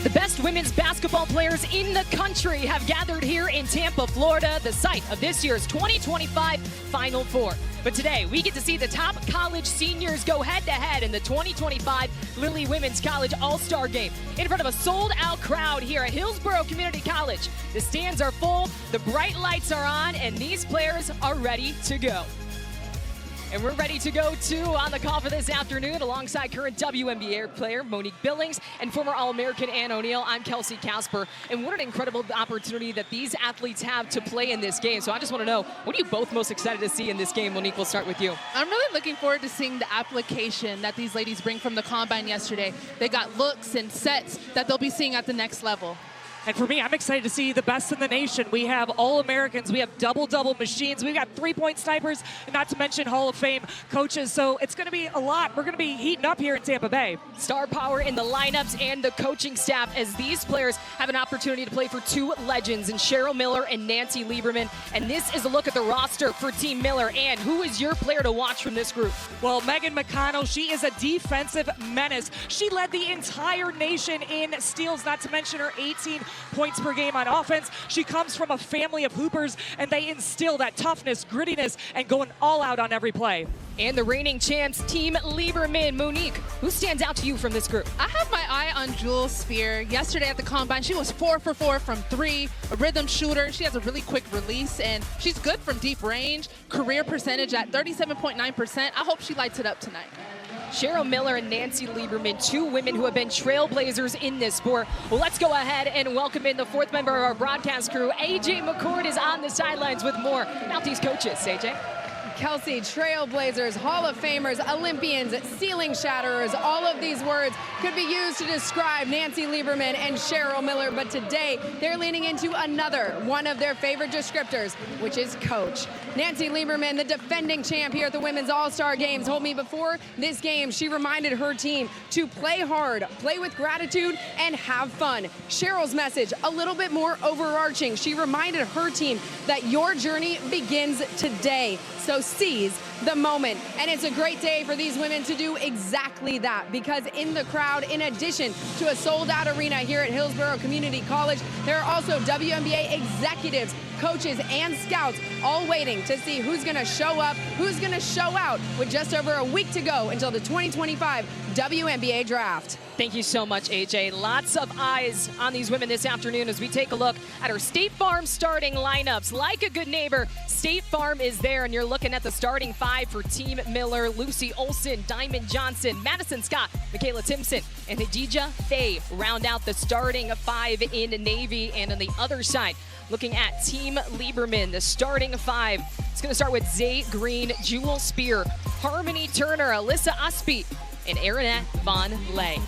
The best women's basketball players in the country have gathered here in Tampa, Florida, the site of this year's 2025 Final Four. But today, we get to see the top college seniors go head-to-head in the 2025 Lilly Women's College All-Star Game in front of a sold-out crowd here at Hillsborough Community College. The stands are full, the bright lights are on, and these players are ready to go. And we're ready to go, too, on the call for this afternoon alongside current WNBA player Monique Billings and former All-American Ann O'Neill. I'm Kelsey Casper. And what an incredible opportunity that these athletes have to play in this game. So I just want to know, what are you both most excited to see in this game? Monique, we'll start with you. I'm really looking forward to seeing the application that these ladies bring from the Combine yesterday. They got looks and sets that they'll be seeing at the next level. And for me, I'm excited to see the best in the nation. We have All-Americans, we have double-double machines, we've got three-point snipers, and not to mention Hall of Fame coaches. So it's going to be a lot. We're going to be heating up here in Tampa Bay. Star power in the lineups and the coaching staff as these players have an opportunity to play for two legends in Cheryl Miller and Nancy Lieberman. And this is a look at the roster for Team Miller. And who is your player to watch from this group? Well, Megan McConnell, she is a defensive menace. She led the entire nation in steals, not to mention her 18 points per game on offense. She comes from a family of hoopers, and they instill that toughness, grittiness, and going all out on every play. And the reigning champs, Team Lieberman. Monique, who stands out to you from this group? I have my eye on Jewel Spear. Yesterday at the Combine, she was 4 for 4 from 3, a rhythm shooter. She has a really quick release, and she's good from deep range. Career percentage at 37.9%. I hope she lights it up tonight. Cheryl Miller and Nancy Lieberman, two women who have been trailblazers in this sport. Well, let's go ahead and welcome in the fourth member of our broadcast crew. AJ McCord is on the sidelines with more about these coaches. AJ? Kelsey, trailblazers, Hall of Famers, Olympians, ceiling shatterers, all of these words could be used to describe Nancy Lieberman and Cheryl Miller, but today they're leaning into another one of their favorite descriptors, which is coach. Nancy Lieberman, the defending champ here at the Women's All-Star Games, told me before this game she reminded her team to play hard, play with gratitude, and have fun. Cheryl's message, a little bit more overarching. She reminded her team that your journey begins today. So seize the moment. And it's a great day for these women to do exactly that, because in the crowd, in addition to a sold-out arena here at Hillsborough Community College, there are also WNBA executives, coaches, and scouts all waiting to see who's going to show up, who's going to show out with just over a week to go until the 2025 WNBA draft. Thank you so much, AJ. Lots of eyes on these women this afternoon as we take a look at our State Farm starting lineups. Like a good neighbor, State Farm is there, and you're looking at the starting five for Team Miller. Lucy Olson, Diamond Johnson, Madison Scott, Michaela Timpson, and Hadija Faye round out the starting five in Navy. And on the other side, looking at Team Lieberman, the starting five. It's going to start with Zay Green, Jewel Spear, Harmony Turner, Alyssa Usby, and Erinette Von Lay.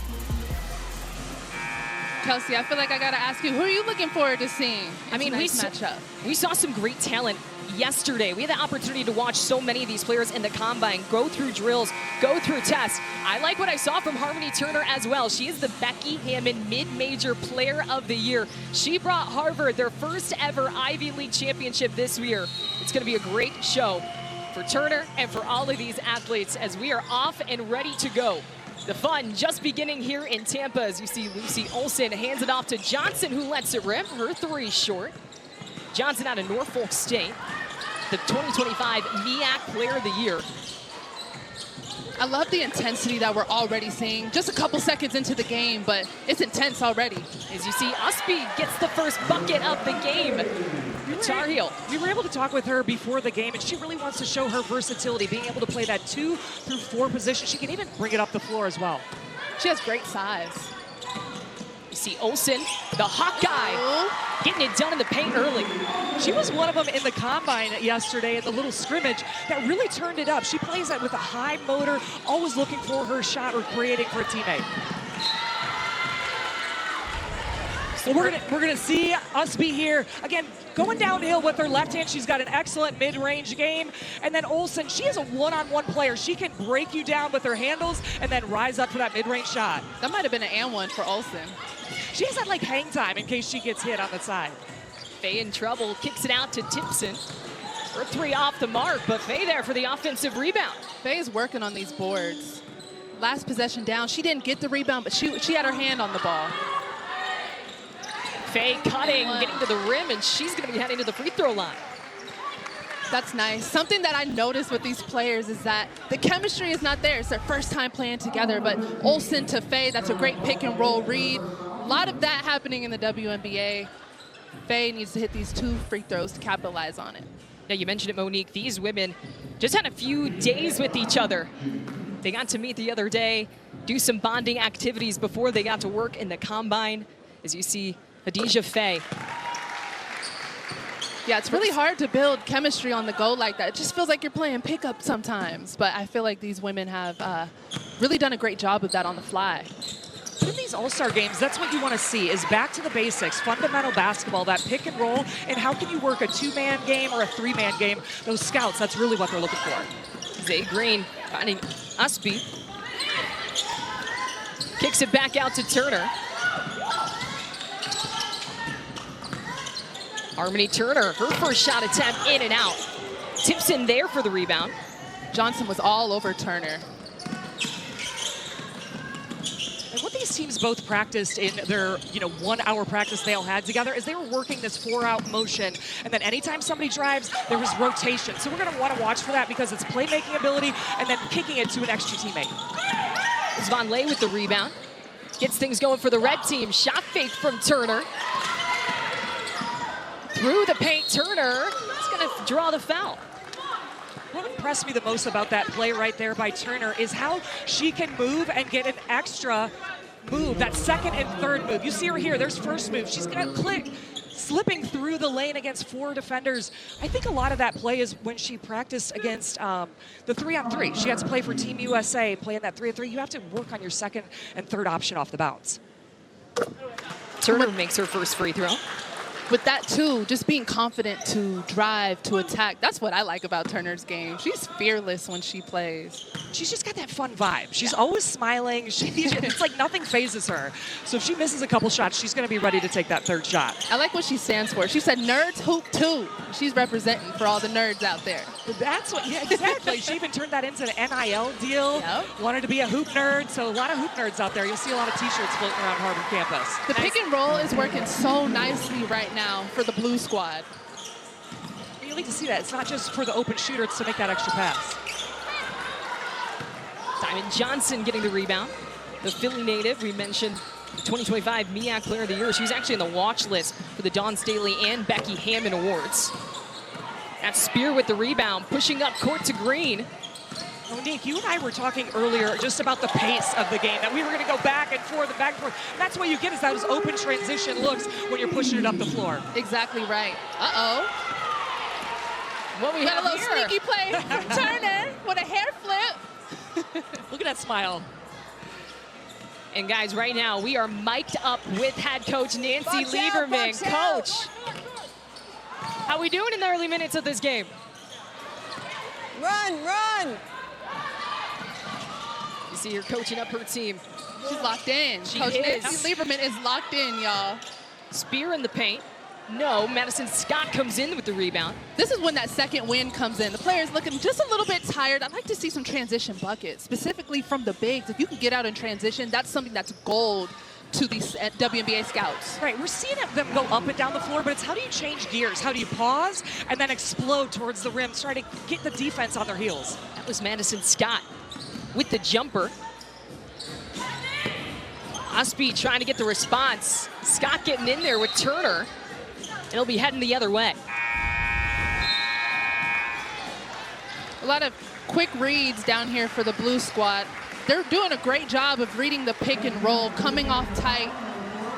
Kelsey, I feel like I got to ask you, who are you looking forward to seeing? We saw some great talent yesterday. We had the opportunity to watch so many of these players in the Combine go through drills, go through tests. I like what I saw from Harmony Turner as well. She is the Becky Hammon Mid-Major Player of the Year. She brought Harvard their first ever Ivy League championship this year. It's going to be a great show for Turner and for all of these athletes as we are off and ready to go. The fun just beginning here in Tampa as you see Lucy Olson hands it off to Johnson, who lets it rip. Her three short. Johnson out of Norfolk State, the 2025 MEAC Player of the Year. I love the intensity that we're already seeing. Just a couple seconds into the game, but it's intense already. As you see, Usby gets the first bucket of the game. Tar Heel. We were able to talk with her before the game, and she really wants to show her versatility, being able to play that 2 through 4 position. She can even bring it up the floor as well. She has great size. You see Olson, the Hawkeye, getting it done in the paint early. She was one of them in the Combine yesterday at the little scrimmage that really turned it up. She plays that with a high motor, always looking for her shot or creating for a teammate. So we're gonna see Usby here again going downhill with her left hand. She's got an excellent mid-range game, and then Olson, she is a one-on-one player. She can break you down with her handles and then rise up for that mid-range shot. That might have been an and one for Olson. She has that like hang time in case she gets hit on the side. Faye in trouble, kicks it out to Timpson. Her three off the mark, but Faye there for the offensive rebound. Faye's working on these boards. Last possession down, she didn't get the rebound, but she had her hand on the ball. Faye cutting, getting to the rim, and she's going to be heading to the free throw line. That's nice. Something that I noticed with these players is that the chemistry is not there. It's their first time playing together, but Olsen to Faye, that's a great pick and roll read. A lot of that happening in the WNBA. Faye needs to hit these 2 free throws to capitalize on it. Now, you mentioned it, Monique. These women just had a few days with each other. They got to meet the other day, do some bonding activities before they got to work in the combine. As you see, Khadija Faye. Yeah, it's really hard to build chemistry on the go like that. It just feels like you're playing pickup sometimes. But I feel like these women have really done a great job of that on the fly. In these All-Star games, that's what you want to see, is back to the basics, fundamental basketball, that pick and roll, and how can you work a 2-man game or a 3-man game? Those scouts, that's really what they're looking for. Zay Green finding Usby. Kicks it back out to Turner. Harmony Turner, her first shot attempt in and out. Timpson there for the rebound. Johnson was all over Turner. And what these teams both practiced in their 1 hour practice they all had together is they were working this 4-out motion. And then anytime somebody drives, there was rotation. So we're going to want to watch for that because it's playmaking ability and then kicking it to an extra teammate. It's Von Lay with the rebound. Gets things going for the red team. Shot fake from Turner. Through the paint, Turner is going to draw the foul. What impressed me the most about that play right there by Turner is how she can move and get an extra move, that second and third move. You see her here, there's first move. She's going to click, slipping through the lane against 4 defenders. I think a lot of that play is when she practiced against the 3-on-3. She had to play for Team USA, playing that 3-on-3. You have to work on your second and third option off the bounce. Turner makes her first free throw. With that, too, just being confident to drive, to attack. That's what I like about Turner's game. She's fearless when she plays. She's just got that fun vibe. She's always smiling. It's like nothing phases her. So if she misses a couple shots, she's going to be ready to take that third shot. I like what she stands for. She said, nerds hoop too. She's representing for all the nerds out there. That's what, yeah, exactly. She even turned that into an NIL deal. Yep. Wanted to be a hoop nerd. So a lot of hoop nerds out there. You'll see a lot of T-shirts floating around Harvard campus. The pick and roll is working so nicely right now for the blue squad. You like to see that. It's not just for the open shooter, it's to make that extra pass. Diamond Johnson getting the rebound. The Philly native, we mentioned 2025 MEAC Player of the Year. She was actually on the watch list for the Dawn Staley and Becky Hammond Awards. That's Spear with the rebound, pushing up court to Green. Monique, you and I were talking earlier just about the pace of the game, that we were going to go back and forth and back and forth. That's what you get, is those open transition looks when you're pushing it up the floor. Exactly right. Uh-oh. What we Got have a little here. sneaky play from Turner with a hair flip. Look at that smile. And guys, right now we are mic'd up with head coach Nancy Lieberman. Coach, how we doing in the early minutes of this game? Run, run! You see her coaching up her team. She's locked in. She Coach is. Nancy Lieberman is locked in, y'all. Spear in the paint. No, Madison Scott comes in with the rebound. This is when that second wind comes in. The player's looking just a little bit tired. I'd like to see some transition buckets, specifically from the bigs. If you can get out in transition, that's something that's gold to these WNBA scouts. Right, we're seeing them go up and down the floor, but it's how do you change gears? How do you pause and then explode towards the rim, try to get the defense on their heels? That was Madison Scott with the jumper. Usby trying to get the response. Scott getting in there with Turner. It'll be heading the other way. A lot of quick reads down here for the blue squad. They're doing a great job of reading the pick and roll, coming off tight.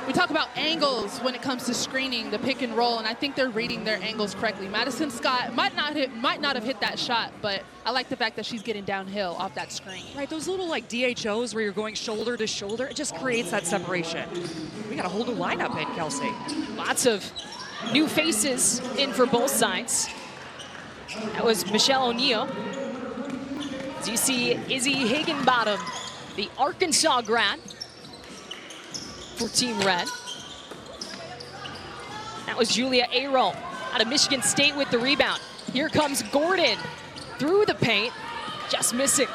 We talk about angles when it comes to screening the pick and roll, and I think they're reading their angles correctly. Madison Scott might not have hit that shot, but I like the fact that she's getting downhill off that screen. Right, those little like DHOs where you're going shoulder to shoulder, it just creates that separation. We got a whole new lineup in, Kelsey. Lots of new faces in for both sides. That was Michelle O'Neal. As you see Izzy Higginbottom, the Arkansas grad for Team Red. That was Julia Arol out of Michigan State with the rebound. Here comes Gordon through the paint, just missing.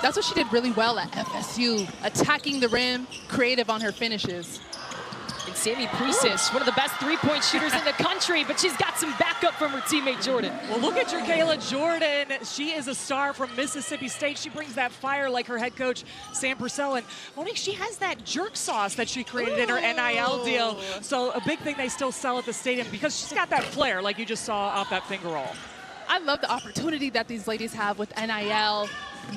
That's what she did really well at FSU, attacking the rim, creative on her finishes. And Sammy Priestess, one of the best three-point shooters in the country, but she's got some backup from her teammate Jordan. Well, look at Jerkayla Jordan. She is a star from Mississippi State. She brings that fire like her head coach, Sam Purcell. And Monique, she has that jerk sauce that she created in her NIL deal. So a big thing they still sell at the stadium because she's got that flair like you just saw off that finger roll. I love the opportunity that these ladies have with NIL,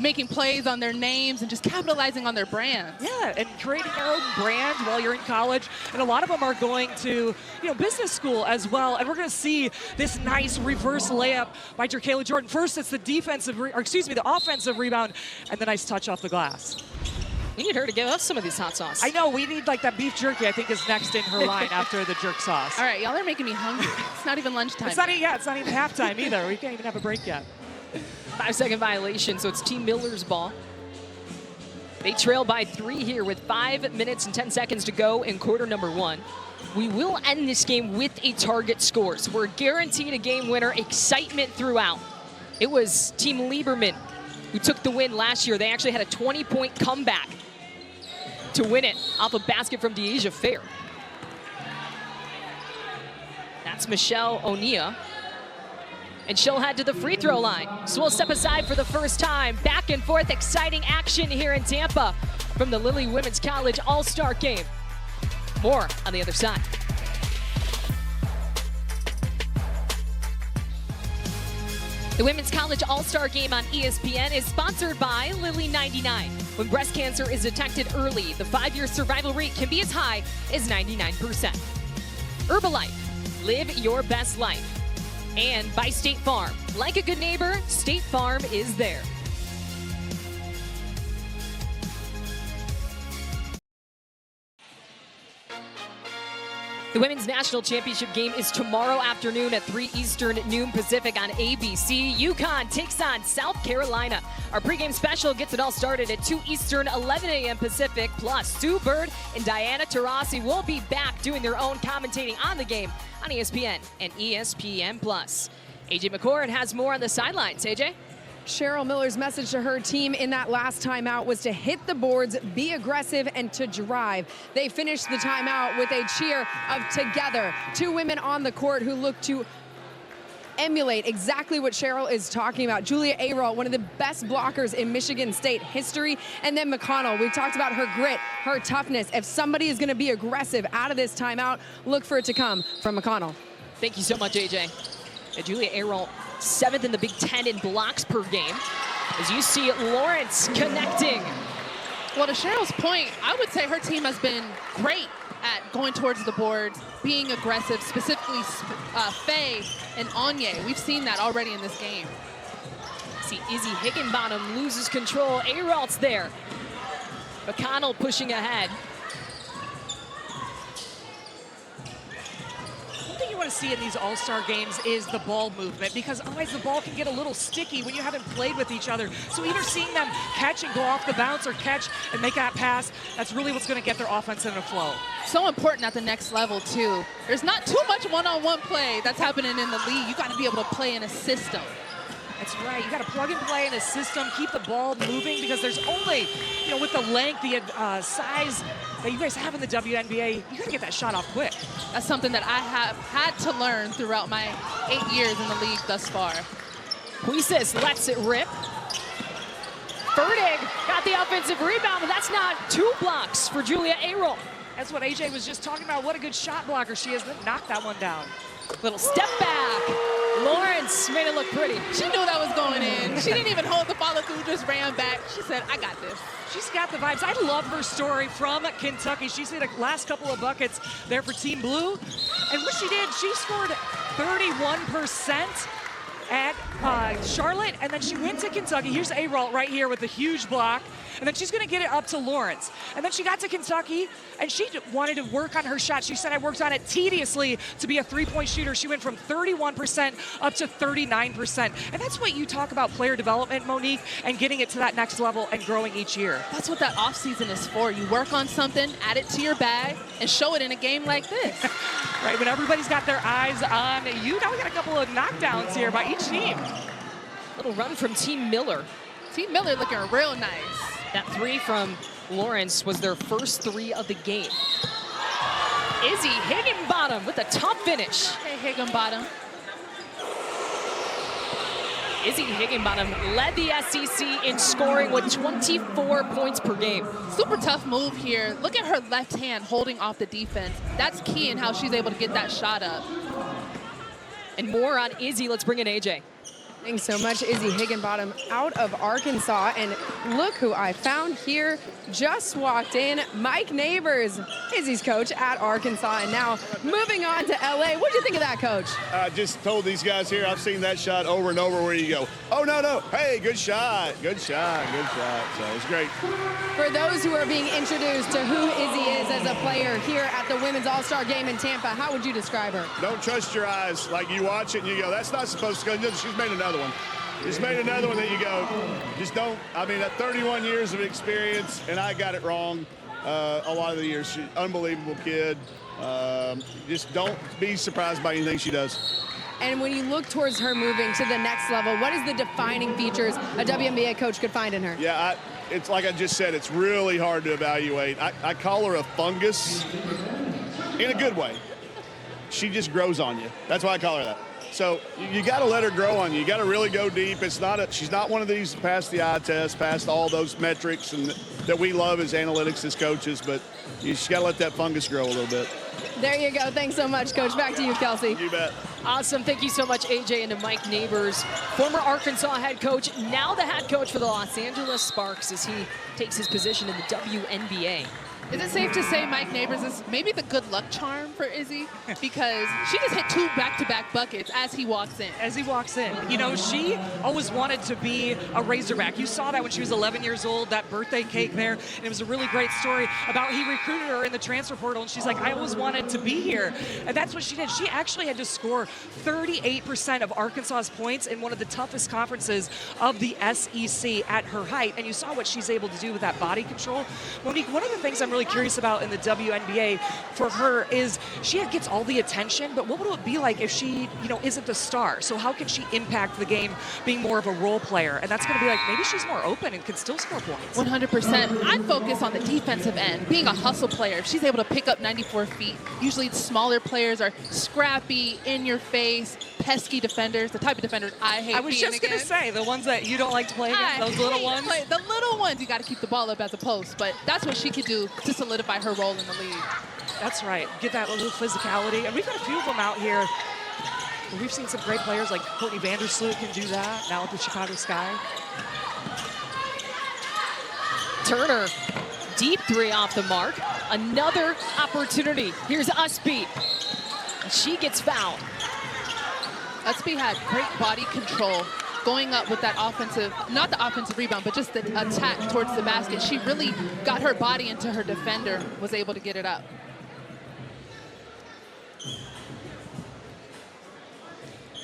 making plays on their names and just capitalizing on their brands. Yeah, and creating their own brand while you're in college. And a lot of them are going to, business school as well. And we're going to see this nice reverse layup by Jerkayla Jordan. First, it's the the offensive rebound, and the nice touch off the glass. We need her to give us some of these hot sauce. I know, we need like that beef jerky, I think, is next in her line after the jerk sauce. All right, y'all are making me hungry. It's not even lunchtime. It's not even halftime either. We can't even have a break yet. 5-second violation, so it's Team Miller's ball. They trail by 3 here with 5 minutes and 10 seconds to go in quarter number 1. We will end this game with a target score, so we're guaranteed a game winner, excitement throughout. It was Team Lieberman who took the win last year. They actually had a 20-point comeback to win it off a basket from Deasia Fair. That's Michelle O'Neill. And she'll head to the free throw line. So we'll step aside for the first time. Back and forth, exciting action here in Tampa from the Lilly Women's College All-Star Game. More on the other side. The Women's College All-Star Game on ESPN is sponsored by Lilly 99. When breast cancer is detected early, the 5-year survival rate can be as high as 99%. Herbalife, live your best life. And by State Farm. Like a good neighbor, State Farm is there. The Women's National Championship game is tomorrow afternoon at 3 Eastern, noon Pacific on ABC. UConn takes on South Carolina. Our pregame special gets it all started at 2 Eastern, 11 a.m. Pacific. Plus, Sue Bird and Diana Taurasi will be back doing their own commentating on the game on ESPN and ESPN+. AJ McCord has more on the sidelines. AJ? Cheryl Miller's message to her team in that last timeout was to hit the boards, be aggressive, and to drive. They finished the timeout with a cheer of together. 2 women on the court who look to emulate exactly what Cheryl is talking about. Julia Ayral, one of the best blockers in Michigan State history. And then McConnell, we've talked about her grit, her toughness. If somebody is going to be aggressive out of this timeout, look for it to come from McConnell. Thank you so much, AJ. And Julia Ayral, 7th in the Big Ten in blocks per game. As you see Lawrence connecting. Well, to Cheryl's point, I would say her team has been great at going towards the boards, being aggressive, specifically Faye and Anya. We've seen that already in this game. See Izzy Higginbottom loses control. Ayral's there. McConnell pushing ahead. You want to see in these all-star games is the ball movement, because otherwise the ball can get a little sticky when you haven't played with each other. So either seeing them catch and go off the bounce or catch and make that pass, that's really what's going to get their offense in a flow. So important at the next level too. There's not too much one-on-one play that's happening in the league. You got to be able to play in a system. That's right. You got to plug and play in a system, keep the ball moving, because there's only, with the length, the size that you guys have in the WNBA, you got to get that shot off quick. That's something that I have had to learn throughout my 8 years in the league thus far. Puises lets it rip. Fertig got the offensive rebound, but that's not 2 blocks for Julia Ayral. That's what AJ was just talking about. What a good shot blocker she is. Knock that one down. Little step back. Lawrence made it look pretty. She knew that was going in. She didn't even hold the follow through, just ran back. She said, I got this. She's got the vibes. I love her story from Kentucky. She's hit the last couple of buckets there for Team Blue. And what she did, she scored 31% at Charlotte, and then she went to Kentucky. Here's Ayral right here with a huge block, and then she's going to get it up to Lawrence. And then she got to Kentucky, and she wanted to work on her shot. She said, I worked on it tediously to be a three-point shooter. She went from 31% up to 39%. And that's what you talk about player development, Monique, and getting it to that next level and growing each year. That's what that offseason is for. You work on something, add it to your bag, and show it in a game like this. Right, when everybody's got their eyes on you. Now we got a couple of knockdowns here by each team. Little run from Team Miller. Team Miller looking real nice. That 3 from Lawrence was their first 3 of the game. Izzy Higginbottom with a tough finish. Hey, Higginbottom. Izzy Higginbottom led the SEC in scoring with 24 points per game. Super tough move here. Look at her left hand holding off the defense. That's key in how she's able to get that shot up. And more on Izzy. Let's bring in AJ. Thanks so much, Izzy Higginbottom out of Arkansas. And look who I found here. Just walked in, Mike Neighbors, Izzy's coach at Arkansas. And now moving on to LA. What do you think of that, coach? I just told these guys here, I've seen that shot over and over where you go, oh, no, hey, good shot, good shot, good shot. So it's great. For those who are being introduced to who Izzy is as a player here at the Women's All-Star Game in Tampa, how would you describe her? Don't trust your eyes. Like, you watch it and you go, that's not supposed to go. She's made another one. She's made another one that you go, just don't. I mean, at 31 years of experience, and I got it wrong a lot of the years. She's an unbelievable kid. Just don't be surprised by anything she does. And when you look towards her moving to the next level, what is the defining features a WNBA coach could find in her? Yeah, it's like I just said, it's really hard to evaluate. I call her a fungus in a good way. She just grows on you. That's why I call her that. So you got to let her grow on you. You got to really go deep. She's not one of these pass the eye test, past all those metrics and that we love as analytics as coaches, but you just got to let that fungus grow a little bit. There you go. Thanks so much, Coach. Back to you, Kelsey. You bet. Awesome. Thank you so much, AJ, and to Mike Neighbors, former Arkansas head coach, now the head coach for the Los Angeles Sparks as he takes his position in the WNBA. Is it safe to say Mike Neighbors is maybe the good luck charm for Izzy? Because she just hit 2 back-to-back buckets as he walks in. As he walks in. You know, she always wanted to be a Razorback. You saw that when she was 11 years old, that birthday cake there. And it was a really great story about he recruited her in the transfer portal. And she's like, I always wanted to be here. And that's what she did. She actually had to score 38% of Arkansas's points in one of the toughest conferences of the SEC at her height. And you saw what she's able to do with that body control. Monique, one of the things I'm really curious about in the WNBA for her is she gets all the attention, but what would it be like if she, isn't the star? So how can she impact the game being more of a role player? And that's going to be like, maybe she's more open and can still score points. 100%. I'd focus on the defensive end, being a hustle player. If she's able to pick up 94 feet, usually smaller players are scrappy, in your face, pesky defenders, the type of defenders I hate. I was just going to say, the ones that you don't like to play against, those little ones. The little ones, you got to keep the ball up as a post, but that's what she could do to solidify her role in the league. That's right. Get that little physicality. And we've got a few of them out here. We've seen some great players like Courtney Vandersloot can do that now with the Chicago Sky. Turner, deep 3 off the mark. Another opportunity. Here's Usby. She gets fouled. Usby had great body control going up with that offensive, not the offensive rebound, but just the attack towards the basket. She really got her body into her defender, was able to get it up.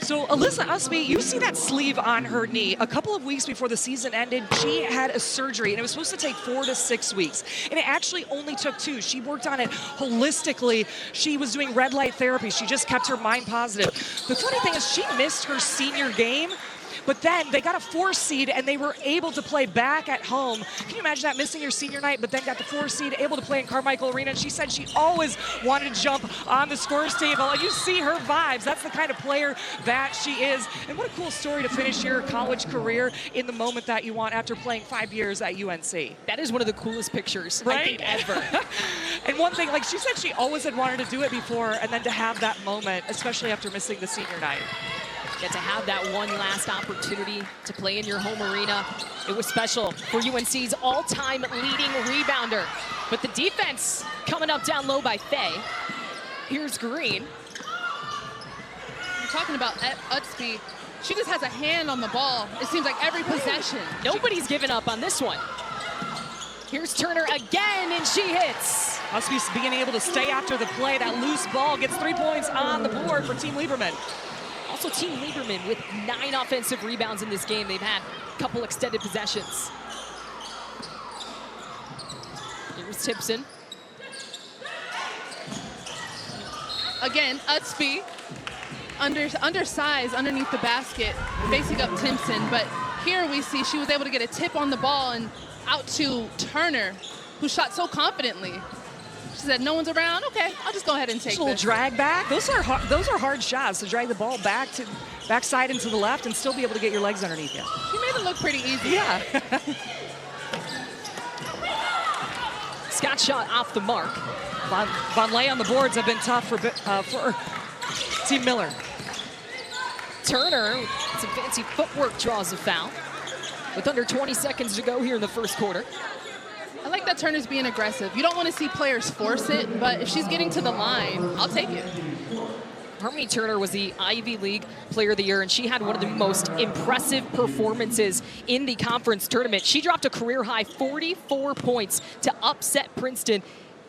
So Alyssa Usby, you see that sleeve on her knee. A couple of weeks before the season ended, she had a surgery, and it was supposed to take 4 to 6 weeks. And it actually only took 2. She worked on it holistically. She was doing red light therapy. She just kept her mind positive. The funny thing is she missed her senior game, but then they got a 4 seed and they were able to play back at home. Can you imagine that, missing your senior night, but then got the 4 seed, able to play in Carmichael Arena? And she said she always wanted to jump on the scores table. And you see her vibes. That's the kind of player that she is. And what a cool story to finish your college career in the moment that you want after playing 5 years at UNC. That is one of the coolest pictures, right? I think, ever. And one thing, like she said, she always had wanted to do it before, and then to have that moment, especially after missing the senior night. Get to have that one last opportunity to play in your home arena. It was special for UNC's all-time leading rebounder. But the defense coming up down low by Faye. Here's Green. You're talking about Usby. She just has a hand on the ball. It seems like every possession. Nobody's given up on this one. Here's Turner again, and she hits. Usby's being able to stay after the play. That loose ball gets 3 points on the board for Team Lieberman. Also, Team Lieberman with 9 offensive rebounds in this game. They've had a couple extended possessions. Here's Tipson. Again, Usby, undersized underneath the basket, facing up Timpson. But here we see she was able to get a tip on the ball and out to Turner, who shot so confidently. She said, no one's around? Okay, I'll just go ahead and take Just a little this. drag back. Those are hard shots to drag the ball backside and to the left and still be able to get your legs underneath you. She made it look pretty easy. Yeah. Scott shot off the mark. Von Lay on the boards have been tough for Team Miller. Turner, some fancy footwork, draws a foul. With under 20 seconds to go here in the first quarter. I like that Turner's being aggressive. You don't want to see players force it, but if she's getting to the line, I'll take it. Harmony Turner was the Ivy League Player of the Year, and she had one of the most impressive performances in the conference tournament. She dropped a career-high 44 points to upset Princeton,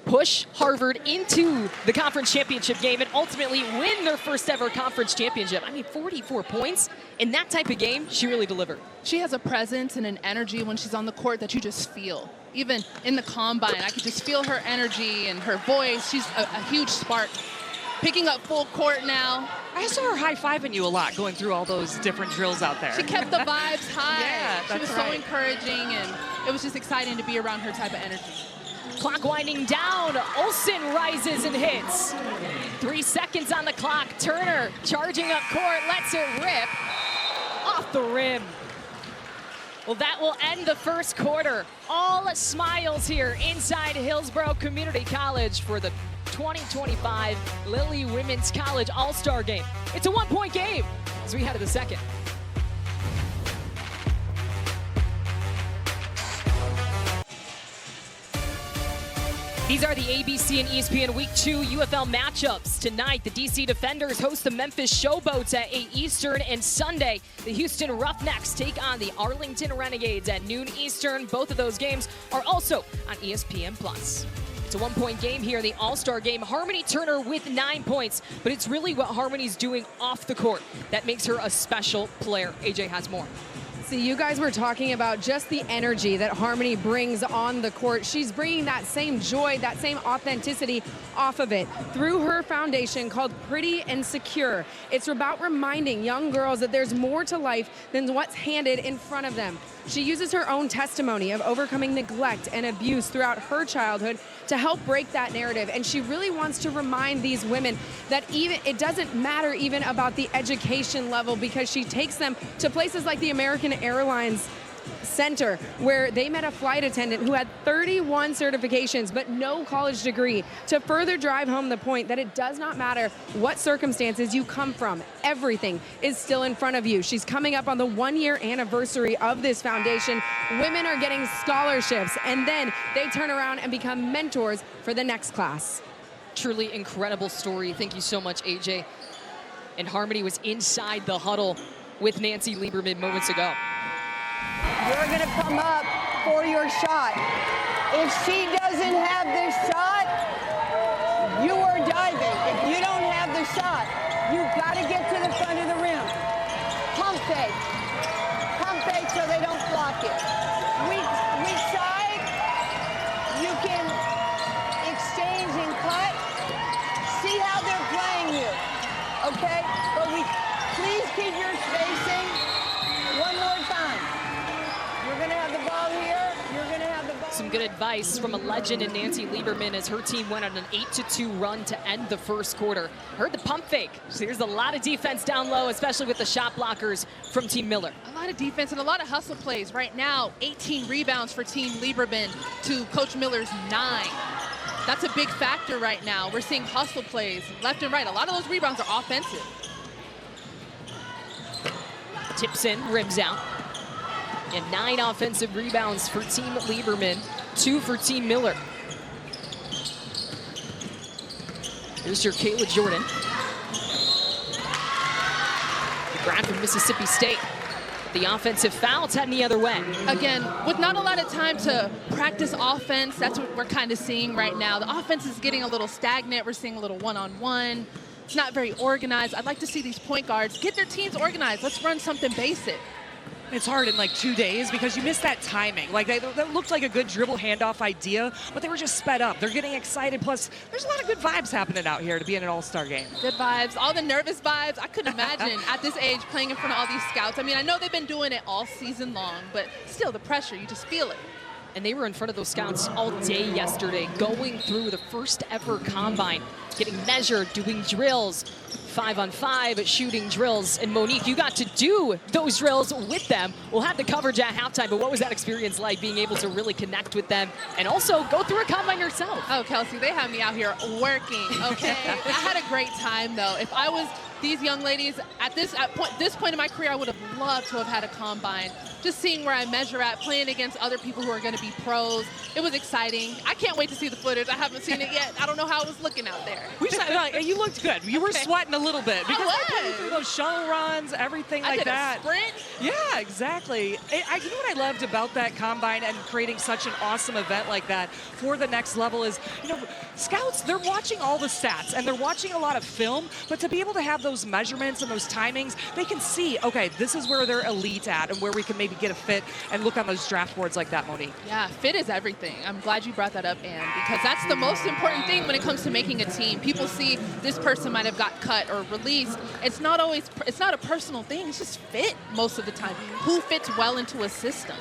push Harvard into the conference championship game, and ultimately win their first ever conference championship. I mean, 44 points in that type of game, she really delivered. She has a presence and an energy when she's on the court that you just feel. Even in the combine, I could just feel her energy and her voice. She's a huge spark. Picking up full court now. I saw her high-fiving you a lot going through all those different drills out there. She kept the vibes high. Yeah, she was that's right. so encouraging, and it was just exciting to be around her type of energy. Clock winding down. Olsen rises and hits. 3 seconds on the clock. Turner charging up court, lets it rip off the rim. Well, that will end the first quarter. All smiles here inside Hillsborough Community College for the 2025 Lilly Women's College All-Star Game. It's a one-point game as we head to the second. These are the ABC and ESPN Week 2 UFL matchups. Tonight, the DC Defenders host the Memphis Showboats at 8 Eastern, and Sunday, the Houston Roughnecks take on the Arlington Renegades at noon Eastern. Both of those games are also on ESPN+. It's a one-point game here in the All-Star Game. Harmony Turner with 9 points, but it's really what Harmony's doing off the court that makes her a special player. AJ has more. See, you guys were talking about just the energy that Harmony brings on the court. She's bringing that same joy, that same authenticity off of it through her foundation called Pretty and Secure. It's about reminding young girls that there's more to life than what's handed in front of them. She uses her own testimony of overcoming neglect and abuse throughout her childhood to help break that narrative. And she really wants to remind these women that even it doesn't matter even about the education level, because she takes them to places like the American Airlines Center, where they met a flight attendant who had 31 certifications but no college degree, to further drive home the point that it does not matter what circumstances you come from. Everything is still in front of you. She's coming up on the 1-year anniversary of this foundation. Women are getting scholarships, and then they turn around and become mentors for the next class. Truly incredible story. Thank you so much, AJ. And Harmony was inside the huddle with Nancy Lieberman moments ago. You're going to come up for your shot. If she doesn't have this shot, you are diving. If you don't have the shot, you've got to get to the front of the rim. Pump fake. Pump fake so they don't block it. Weak side, you can exchange and cut. See how they're playing you, okay? But please keep your spacing. One more time. You're going to have the ball here. You're going to have the ball. Some good advice from a legend in Nancy Lieberman as her team went on an 8-2 run to end the first quarter. Heard the pump fake. So there's a lot of defense down low, especially with the shot blockers from Team Miller. A lot of defense and a lot of hustle plays. Right now, 18 rebounds for Team Lieberman to Coach Miller's 9. That's a big factor right now. We're seeing hustle plays left and right. A lot of those rebounds are offensive. Tips in, rims out. And 9 offensive rebounds for Team Lieberman, 2 for Team Miller. Here's your Kayla Jordan. The grad from Mississippi State. The offensive foul, it's heading the other way. Again, with not a lot of time to practice offense, that's what we're kind of seeing right now. The offense is getting a little stagnant. We're seeing a little one-on-one. It's not very organized. I'd like to see these point guards get their teams organized. Let's run something basic. It's hard in like 2 days because you miss that timing. Like that looked like a good dribble handoff idea, but they were just sped up. They're getting excited. Plus, there's a lot of good vibes happening out here to be in an all-star game. Good vibes, all the nervous vibes. I couldn't imagine at this age playing in front of all these scouts. I mean, I know they've been doing it all season long, but still the pressure, you just feel it. And they were in front of those scouts all day yesterday, going through the first ever combine, getting measured, doing drills, 5-on-5 shooting drills. And Monique, you got to do those drills with them. We'll have the coverage at halftime, but what was that experience like, being able to really connect with them and also go through a combine yourself? Oh, Kelsey, they had me out here working, okay? I had a great time, though. If I was these young ladies at this point in my career, I would have loved to have had a combine. Just seeing where I measure at, playing against other people who are going to be pros. It was exciting. I can't wait to see the footage. I haven't seen it yet. I don't know how it was looking out there. You looked good. You were sweating a little bit because I put you through those shuttle runs, everything like that. A sprint. Yeah, exactly. You know what I loved about that combine and creating such an awesome event like that for the next level is, you know, scouts, they're watching all the stats and they're watching a lot of film, but to be able to have those measurements and those timings, they can see, okay, this is where they're elite at and where we can maybe get a fit and look on those draft boards like that, Monique. Yeah, fit is everything. I'm glad you brought that up, Ann, because that's the most important thing when it comes to making a team. People see this person might have got cut or released. It's not a personal thing. It's just fit most of the time. Who fits well into a system?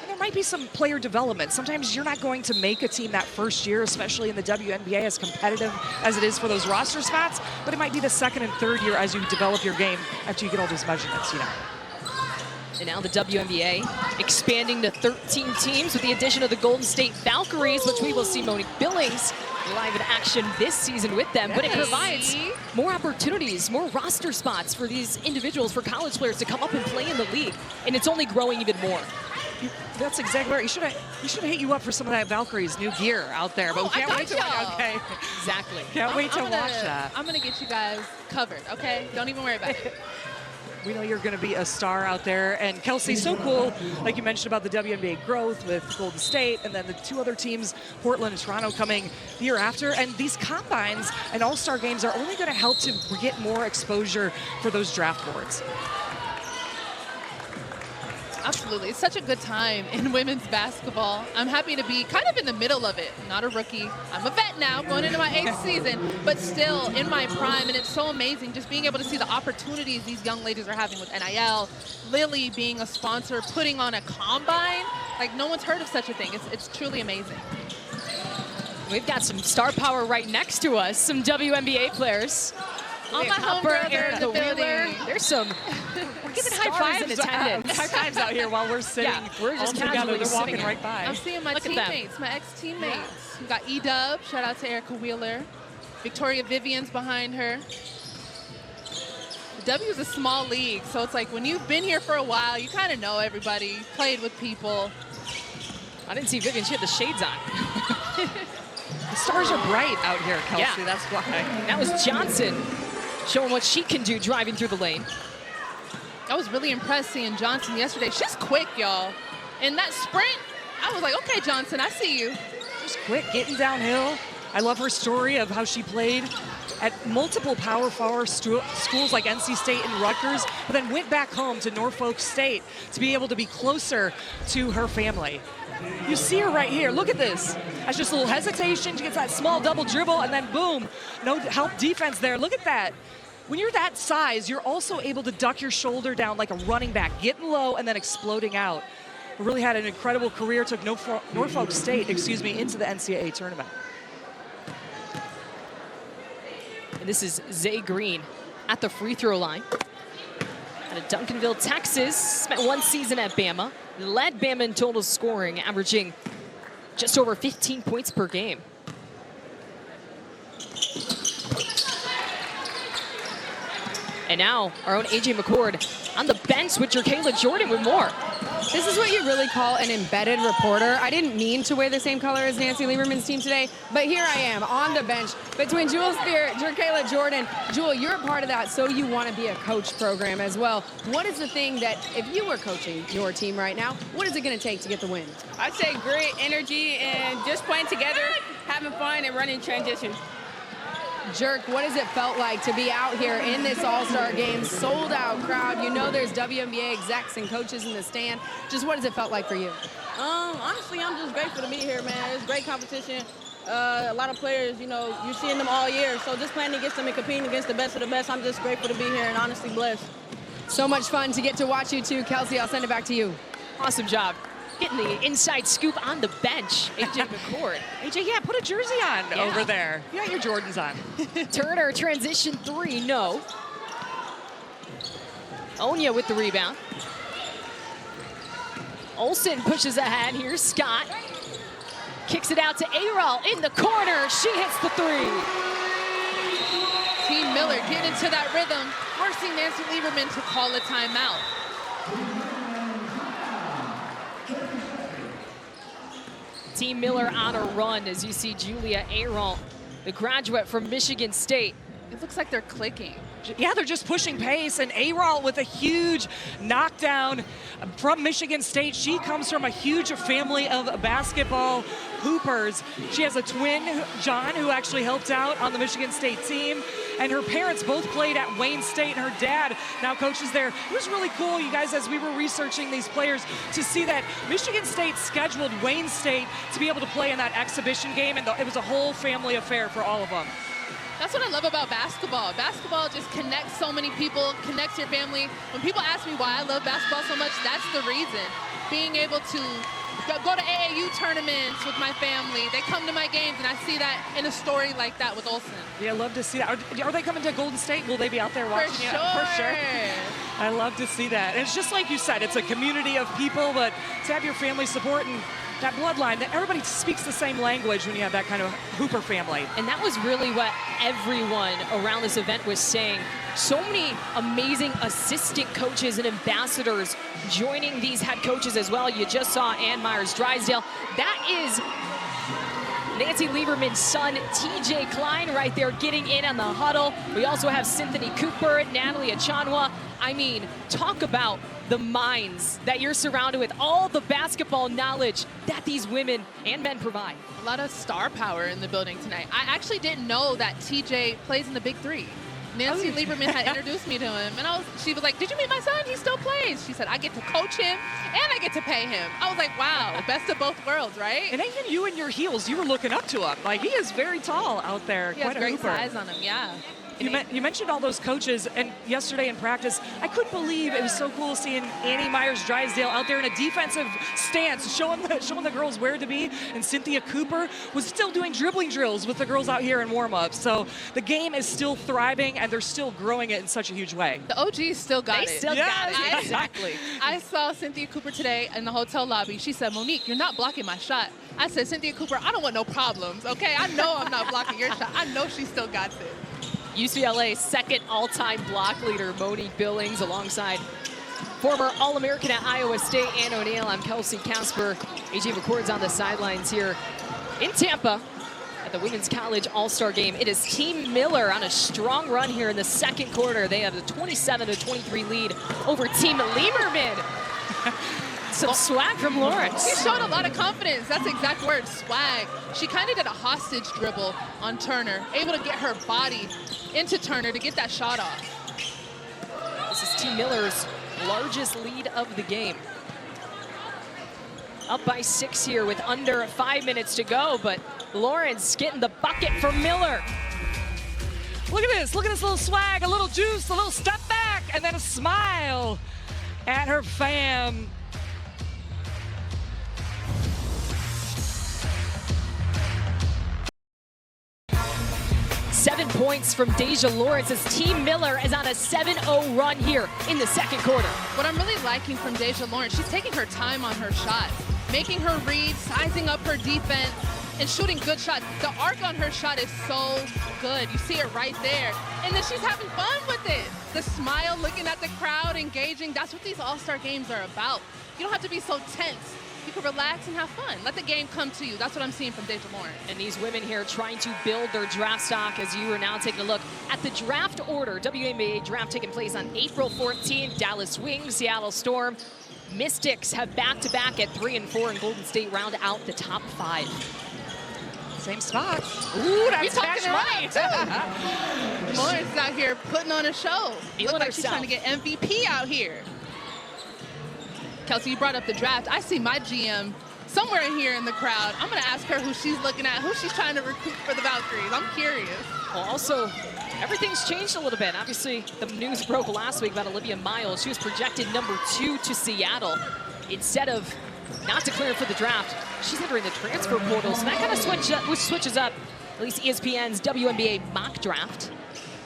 There might be some player development. Sometimes you're not going to make a team that first year, especially in the WNBA, as competitive as it is for those roster spots, but it might be the second and third year as you develop your game after you get all those measurements, you know. And now the WNBA expanding to 13 teams with the addition of the Golden State Valkyries, which we will see Monique Billings live in action this season with them. But it provides more opportunities, more roster spots for these individuals, for college players to come up and play in the league. And it's only growing even more. That's exactly right. You should have hit you up for some of that Valkyries new gear out there, but we can't wait to watch. Okay, exactly. Can't wait to watch that. I'm gonna get you guys covered. Okay, don't even worry about it. We know you're going to be a star out there. And Kelsey, so cool, like you mentioned about the WNBA growth with Golden State and then the two other teams, Portland and Toronto, coming the year after. And these combines and all-star games are only going to help to get more exposure for those draft boards. Absolutely. It's such a good time in women's basketball. I'm happy to be kind of in the middle of it. Not a rookie. I'm a vet now, going into my 8th season, but still in my prime. And it's so amazing just being able to see the opportunities these young ladies are having with NIL, Lily being a sponsor, putting on a combine. Like, no one's heard of such a thing. It's truly amazing. We've got some star power right next to us, some WNBA players. All my homegirls are in the building. There's some. We're getting high fives in attendance. High fives out here while we're sitting. Yeah, we're just all together. They're walking sitting right by. I'm seeing my teammates, my ex-teammates. We got E-Dub. Shout out to Erica Wheeler. Victoria Vivian's behind her. The W is a small league, so it's like when you've been here for a while, you kind of know everybody. You've played with people. I didn't see Vivian. She had the shades on. The stars are bright out here, Kelsey. Yeah. That's why. That was Johnson showing what she can do driving through the lane. I was really impressed seeing Johnson yesterday. She's quick, y'all. In that sprint, I was like, okay, Johnson, I see you. She's quick, getting downhill. I love her story of how she played at multiple Power 4 schools like NC State and Rutgers, but then went back home to Norfolk State to be able to be closer to her family. You see her right here. Look at this. That's just a little hesitation. She gets that small double dribble, and then boom, no help defense there. Look at that. When you're that size, you're also able to duck your shoulder down like a running back, getting low and then exploding out. Really had an incredible career, took Norfolk State, into the NCAA tournament. And this is Zay Green at the free throw line. Out of Duncanville, Texas, spent one season at Bama, led Bama in total scoring, averaging just over 15 points per game. And now, our own AJ McCord on the bench with Kayla Jordan with more. This is what you really call an embedded reporter. I didn't mean to wear the same color as Nancy Lieberman's team today, but here I am on the bench between Jewel Spear, Kayla Jordan. Jewel, you're a part of that, so you want to be a coach program as well. What is the thing that, if you were coaching your team right now, what is it going to take to get the win? I'd say grit, energy, and just playing together, having fun, and running transition. Jerk, what has it felt like to be out here in this All-Star game, sold-out crowd? You know there's WNBA execs and coaches in the stand. Just what has it felt like for you? Honestly, I'm just grateful to be here, man. It's great competition. A lot of players, you know, you're seeing them all year. So just playing against them and competing against the best of the best, I'm just grateful to be here and honestly blessed. So much fun to get to watch you too. Kelsey, I'll send it back to you. Awesome job. Getting the inside scoop on the bench, AJ McCord. AJ, yeah, put a jersey on over there. You got your Jordans on. Turner, transition 3, no. Onya with the rebound. Olsen pushes ahead. Here's Scott. Kicks it out to Aral in the corner. She hits the 3. Team Miller getting into that rhythm, forcing Nancy Lieberman to call a timeout. Team Miller on a run as you see Julia Aral, the graduate from Michigan State. It looks like they're clicking. Yeah, they're just pushing pace, and Aral with a huge knockdown from Michigan State. She comes from a huge family of basketball hoopers. She has a twin, John, who actually helped out on the Michigan State team, and her parents both played at Wayne State, and her dad now coaches there. It was really cool, you guys, as we were researching these players, to see that Michigan State scheduled Wayne State to be able to play in that exhibition game, and it was a whole family affair for all of them. That's what I love about basketball. Basketball just connects so many people, connects your family. When people ask me why I love basketball so much, that's the reason. Being able to go to AAU tournaments with my family. They come to my games, and I see that in a story like that with Olsen. Yeah, I love to see that. Are they coming to Golden State? Will they be out there watching For you? sure. For sure. I love to see that. And it's just like you said, it's a community of people, but to have your family support and that bloodline, that everybody speaks the same language when you have that kind of Hooper family. And that was really what everyone around this event was saying. So many amazing assistant coaches and ambassadors joining these head coaches as well. You just saw Ann Myers-Drysdale. That is Nancy Lieberman's son, TJ Klein, right there getting in on the huddle. We also have Cynthia Cooper, Natalie Achanwa. I mean, talk about the minds that you're surrounded with, all the basketball knowledge that these women and men provide. A lot of star power in the building tonight. I actually didn't know that TJ plays in the Big Three. Nancy Lieberman had introduced me to him, and she was like, "Did you meet my son? He still plays." She said, "I get to coach him, and I get to pay him." I was like, wow, best of both worlds, right? And even you in your heels, you were looking up to him. Like, he is very tall out there. He has Quite a great hooper. size on him, yeah. You mentioned all those coaches, and yesterday in practice, I couldn't believe it was so cool seeing Annie Myers-Drysdale out there in a defensive stance, showing the girls where to be, and Cynthia Cooper was still doing dribbling drills with the girls out here in warm-ups. So the game is still thriving, and they're still growing it in such a huge way. The OGs still got it. They still got it, exactly. I saw Cynthia Cooper today in the hotel lobby. She said, "Monique, you're not blocking my shot." I said, "Cynthia Cooper, I don't want no problems, okay? I know I'm not blocking your shot. I know she still got it." UCLA's second all-time block leader, Monique Billings, alongside former All-American at Iowa State, Ann O'Neill. I'm Kelsey Casper. AJ McCord's on the sidelines here in Tampa at the Women's College All-Star Game. It is Team Miller on a strong run here in the second quarter. They have a 27-23 lead over Team Lieberman. Some swag from Lawrence. She showed a lot of confidence. That's the exact word, swag. She kind of did a hostage dribble on Turner, able to get her body into Turner to get that shot off. This is Team Miller's largest lead of the game. Up by 6 here with under 5 minutes to go, but Lawrence getting the bucket for Miller. Look at this little swag, a little juice, a little step back, and then a smile at her fam. 7 points from Deja Lawrence as Team Miller is on a 7-0 run here in the second quarter. What I'm really liking from Deja Lawrence, she's taking her time on her shots, making her read, sizing up her defense, and shooting good shots. The arc on her shot is so good. You see it right there. And then she's having fun with it. The smile, looking at the crowd, engaging. That's what these All-Star games are about. You don't have to be so tense. You can relax and have fun. Let the game come to you. That's what I'm seeing from Deja Lawrence. And these women here trying to build their draft stock as you are now taking a look at the draft order. WNBA draft taking place on April 14th. Dallas Wings, Seattle Storm. Mystics have back-to-back at 3 and 4, and Golden State round out the top 5. Same spot. Ooh, that's cash money. Lawrence is out here putting on a show. Feeling Looks like she's herself. trying to get MVP out here. Kelsey, you brought up the draft. I see my GM somewhere in here in the crowd. I'm going to ask her who she's looking at, who she's trying to recruit for the Valkyries. I'm curious. Well, also, everything's changed a little bit. Obviously, the news broke last week about Olivia Miles. She was projected number 2 to Seattle instead of not declared for the draft. She's entering the transfer portal, so that kind of switches up at least ESPN's WNBA mock draft.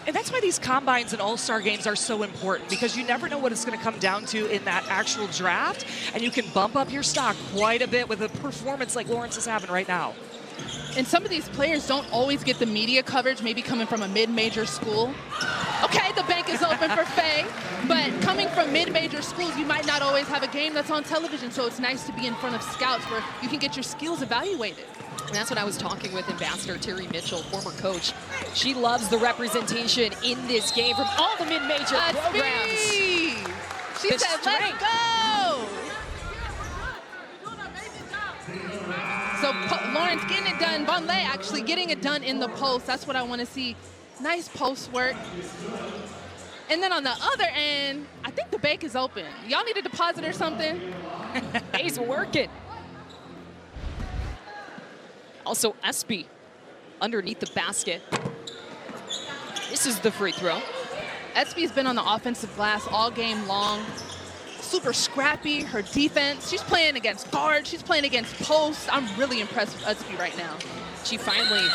And that's why these combines and all-star games are so important, because you never know what it's going to come down to in that actual draft, and you can bump up your stock quite a bit with a performance like Lawrence is having right now. And some of these players don't always get the media coverage, maybe coming from a mid-major school. Okay, the bank is open for Faye, but coming from mid-major schools, you might not always have a game that's on television, so it's nice to be in front of scouts where you can get your skills evaluated. And that's what I was talking with Ambassador Terry Mitchell, former coach. She loves the representation in this game from all the mid-major programs. She said, let's go! So Lawrence getting it done. Bonlay actually getting it done in the post. That's what I want to see. Nice post work. And then on the other end, I think the bank is open. Y'all need a deposit or something? He's working. Also, Espy underneath the basket. This is the free throw. Espy's been on the offensive glass all game long. Super scrappy, her defense. She's playing against guards. She's playing against posts. I'm really impressed with Espy right now. She finally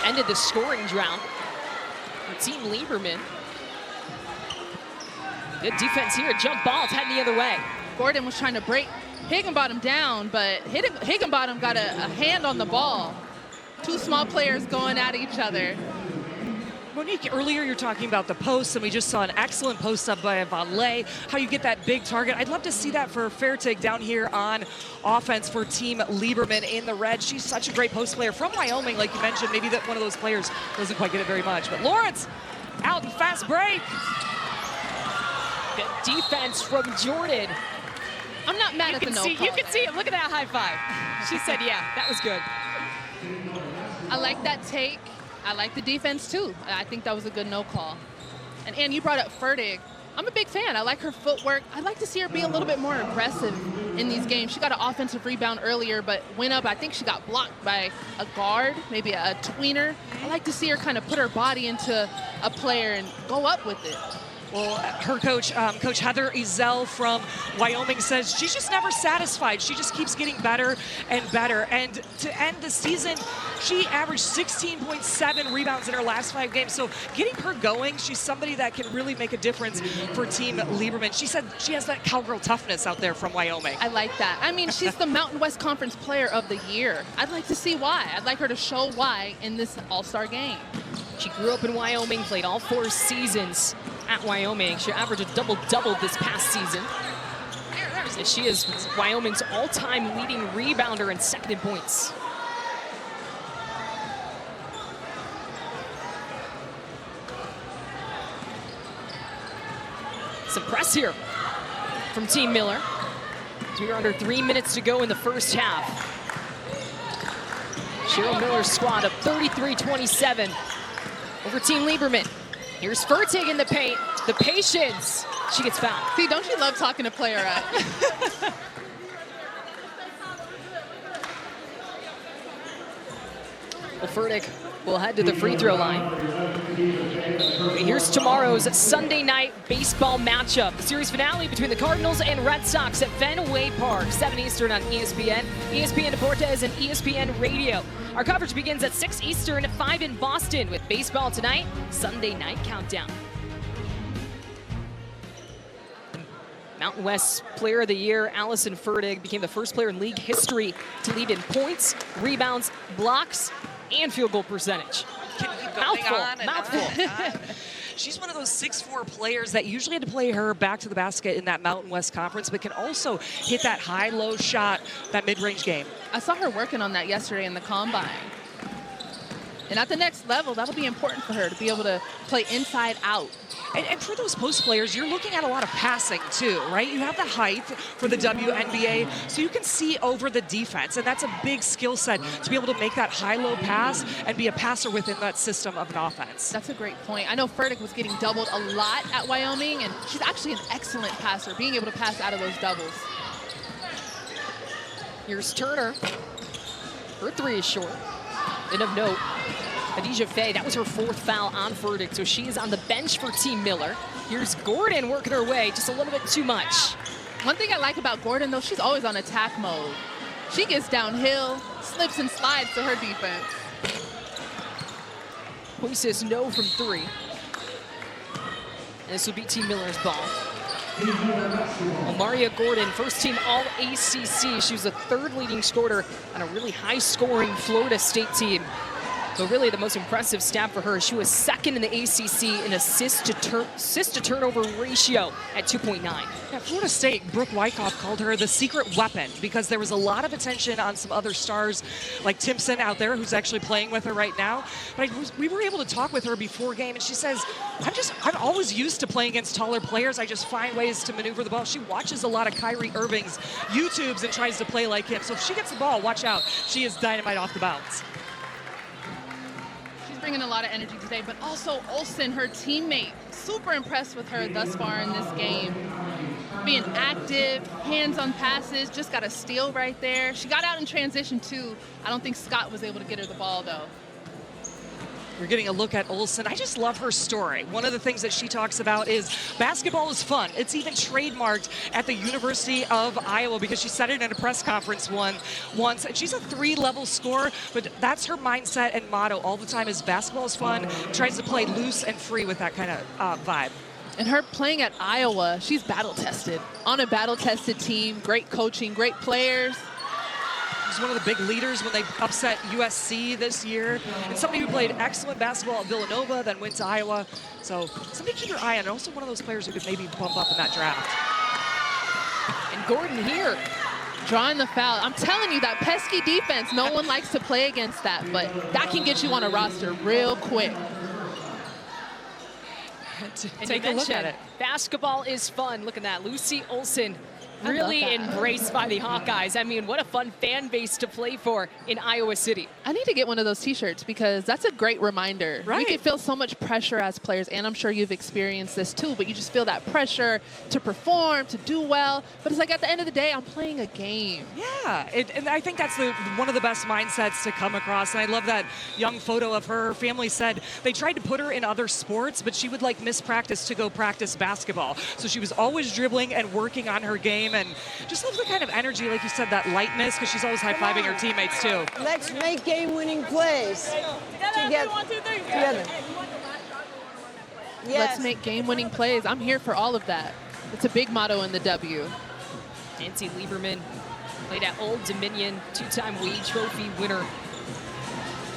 ended the scoring drought for Team Lieberman. Good defense here. Jump ball. It's heading the other way. Gordon was trying to break Higginbottom down, but Higginbottom got a hand on the ball. Two small players going at each other. Monique, earlier you're talking about the posts, and we just saw an excellent post up by Bonlay, how you get that big target. I'd love to see that for Fairtig down here on offense for Team Lieberman in the red. She's such a great post player from Wyoming, like you mentioned. Maybe that one of those players doesn't quite get it very much. But Lawrence out in fast break. Good defense from Jordan. I'm not mad at the no call. You can see it. Look at that high five. She said, yeah, that was good. I like that take. I like the defense, too. I think that was a good no call. And Ann, you brought up Fertig. I'm a big fan. I like her footwork. I'd like to see her be a little bit more aggressive in these games. She got an offensive rebound earlier, but went up. I think she got blocked by a guard, maybe a tweener. I like to see her kind of put her body into a player and go up with it. Well, her coach, Coach Heather Ezell from Wyoming, says she's just never satisfied. She just keeps getting better and better. And to end the season, she averaged 16.7 rebounds in her last 5 games. So getting her going, she's somebody that can really make a difference for Team Lieberman. She said she has that cowgirl toughness out there from Wyoming. I like that. I mean, she's the Mountain West Conference Player of the Year. I'd like to see why. I'd like her to show why in this All-Star game. She grew up in Wyoming, played all 4 seasons at Wyoming. She averaged a double-double this past season. And she is Wyoming's all-time leading rebounder and second in points. Some press here from Team Miller. We are under 3 minutes to go in the first half. Cheryl Miller's squad up 33-27 over Team Lieberman. Here's Fertig in the paint. The patience. She gets fouled. See, don't you love talking to player up? Well, Fertig will head to the free throw line. Here's tomorrow's Sunday night baseball matchup. The series finale between the Cardinals and Red Sox at Fenway Park, 7 Eastern on ESPN, ESPN Deportes, and ESPN Radio. Our coverage begins at 6 Eastern, 5 in Boston with baseball tonight, Sunday night countdown. Mountain West Player of the Year, Allison Fertig, became the first player in league history to lead in points, rebounds, blocks, and field goal percentage. Mouthful. She's one of those 6'4" players that usually had to play her back to the basket in that Mountain West Conference, but can also hit that high-low shot, that mid-range game. I saw her working on that yesterday in the combine. And at the next level, that'll be important for her to be able to play inside out. And for those post players, you're looking at a lot of passing too, right? You have the height for the WNBA, so you can see over the defense, and that's a big skill set to be able to make that high-low pass and be a passer within that system of an offense. That's a great point. I know Fertig was getting doubled a lot at Wyoming, and she's actually an excellent passer, being able to pass out of those doubles. Here's Turner. Her 3 is short. And of note, Adija Faye, that was her 4th foul on Fertig, so she is on the bench for Team Miller. Here's Gordon working her way just a little bit too much. One thing I like about Gordon, though, she's always on attack mode. She gets downhill, slips and slides to her defense. He says no from 3. And this will be Team Miller's ball. Amaria Gordon, first team All-ACC. She was the 3rd leading scorer on a really high-scoring Florida State team. But really the most impressive stat for her, she was 2nd in the ACC in assist to turnover ratio at 2.9. Yeah, Florida State, Brooke Wyckoff called her the secret weapon because there was a lot of attention on some other stars like Timpson out there, who's actually playing with her right now. But we were able to talk with her before game, and she says, I'm always used to playing against taller players. I just find ways to maneuver the ball. She watches a lot of Kyrie Irving's YouTubes and tries to play like him. So if she gets the ball, watch out. She is dynamite off the bounce. Bringing a lot of energy today, but also Olsen, her teammate, super impressed with her thus far in this game. Being active, hands on passes, just got a steal right there. She got out in transition too. I don't think Scott was able to get her the ball though. We're getting a look at Olsen. I just love her story. One of the things that she talks about is basketball is fun. It's even trademarked at the University of Iowa because she said it in a press conference once. And she's a 3-level scorer, but that's her mindset and motto all the time is basketball is fun. Tries to play loose and free with that kind of vibe. And her playing at Iowa, she's battle-tested. On a battle-tested team, great coaching, great players. She's one of the big leaders when they upset USC this year. And somebody who played excellent basketball at Villanova, then went to Iowa. So somebody to keep your eye on. And also one of those players who could maybe bump up in that draft. And Gordon here. Drawing the foul. I'm telling you, that pesky defense, no one likes to play against that, but that can get you on a roster real quick. Take a look at it. Basketball is fun. Look at that. Lucy Olsen really embraced by the Hawkeyes. I mean, what a fun fan base to play for in Iowa City. I need to get one of those t-shirts because that's a great reminder. Right. You can feel so much pressure as players, and I'm sure you've experienced this too, but you just feel that pressure to perform, to do well. But it's like at the end of the day, I'm playing a game. Yeah, and I think that's one of the best mindsets to come across. And I love that young photo of her. Her family said they tried to put her in other sports, but she would like miss practice to go practice basketball. So she was always dribbling and working on her game. And just love the kind of energy, like you said, that lightness, because she's always high-fiving her teammates, too. Let's make game-winning plays. Together. Together. Yes. Let's make game-winning plays. I'm here for all of that. It's a big motto in the W. Nancy Lieberman played at Old Dominion, 2-time Wade Trophy winner.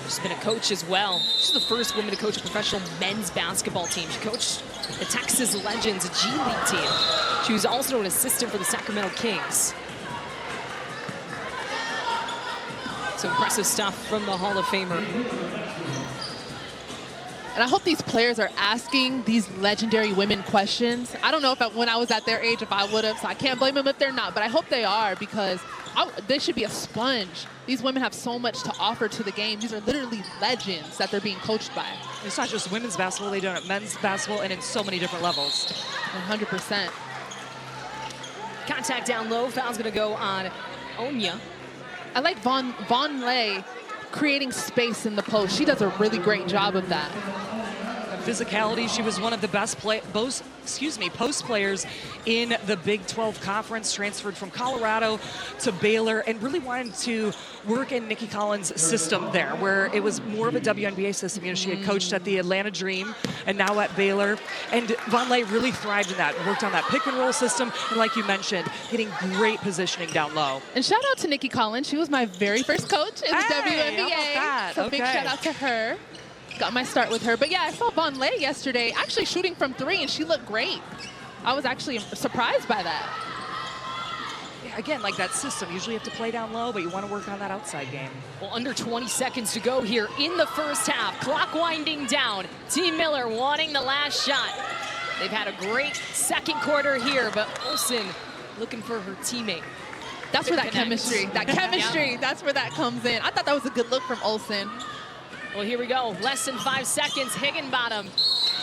She's been a coach as well. She's the first woman to coach a professional men's basketball team. She coached the Texas Legends, a G League team. She was also an assistant for the Sacramento Kings. So impressive stuff from the Hall of Famer. And I hope these players are asking these legendary women questions. I don't know if when I was at their age, if I would have, so I can't blame them if they're not, but I hope they are because they should be a sponge. These women have so much to offer to the game. These are literally legends that they're being coached by. It's not just women's basketball, they do it at men's basketball and in so many different levels. 100%. Contact down low, foul's gonna go on Onya. I like Von Lay creating space in the post. She does a really great job of that. Physicality, she was one of the best post players in the Big 12 Conference, transferred from Colorado to Baylor, and really wanted to work in Nikki Collins' system there, where it was more of a WNBA system. You know, she had coached at the Atlanta Dream and now at Baylor, and Von Lay really thrived in that, worked on that pick and roll system, and like you mentioned, getting great positioning down low. And shout out to Nikki Collins. She was my very first coach in the WNBA. How about that? So big shout out to her. Got my start with her. But yeah, I saw Von Lay yesterday actually shooting from 3, and she looked great. I was actually surprised by that. Yeah, again, like that system, usually you have to play down low, but you want to work on that outside game. Well, under 20 seconds to go here in the first half. Clock winding down. Team Miller wanting the last shot. They've had a great second quarter here, but Olsen looking for her teammate. That's where that chemistry, that's where that comes in. I thought that was a good look from Olsen. Well, here we go. Less than 5 seconds. Higginbottom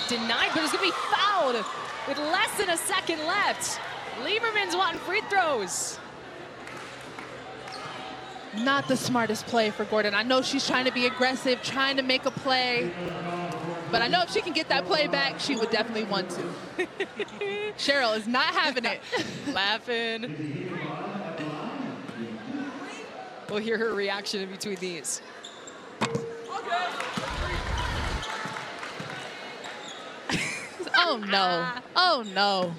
denied, but it's going to be fouled with less than a second left. Lieberman's wanting free throws. Not the smartest play for Gordon. I know she's trying to be aggressive, trying to make a play. But I know if she can get that play back, she would definitely want to. Cheryl is not having it. Laughing. We'll hear her reaction in between these. Oh, no. Oh, no.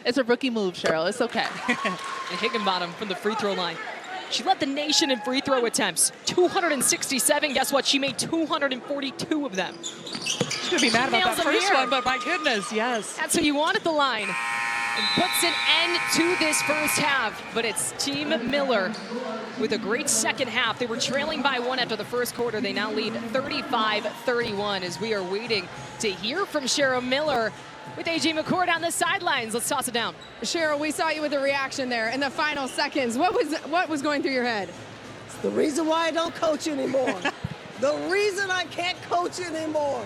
It's a rookie move, Cheryl. It's okay. And Higginbottom from the free throw line. She led the nation in free throw attempts. 267. Guess what? She made 242 of them. She's going to be mad about that first one, but my goodness, yes. That's what you want at the line. And puts an end to this first half. But it's Team Miller with a great second half. They were trailing by 1 after the first quarter. They now lead 35-31 as we are waiting to hear from Cheryl Miller with A.J. McCord on the sidelines. Let's toss it down. Cheryl, we saw you with a reaction there in the final seconds. What was going through your head? It's the reason why I don't coach anymore. The reason I can't coach anymore.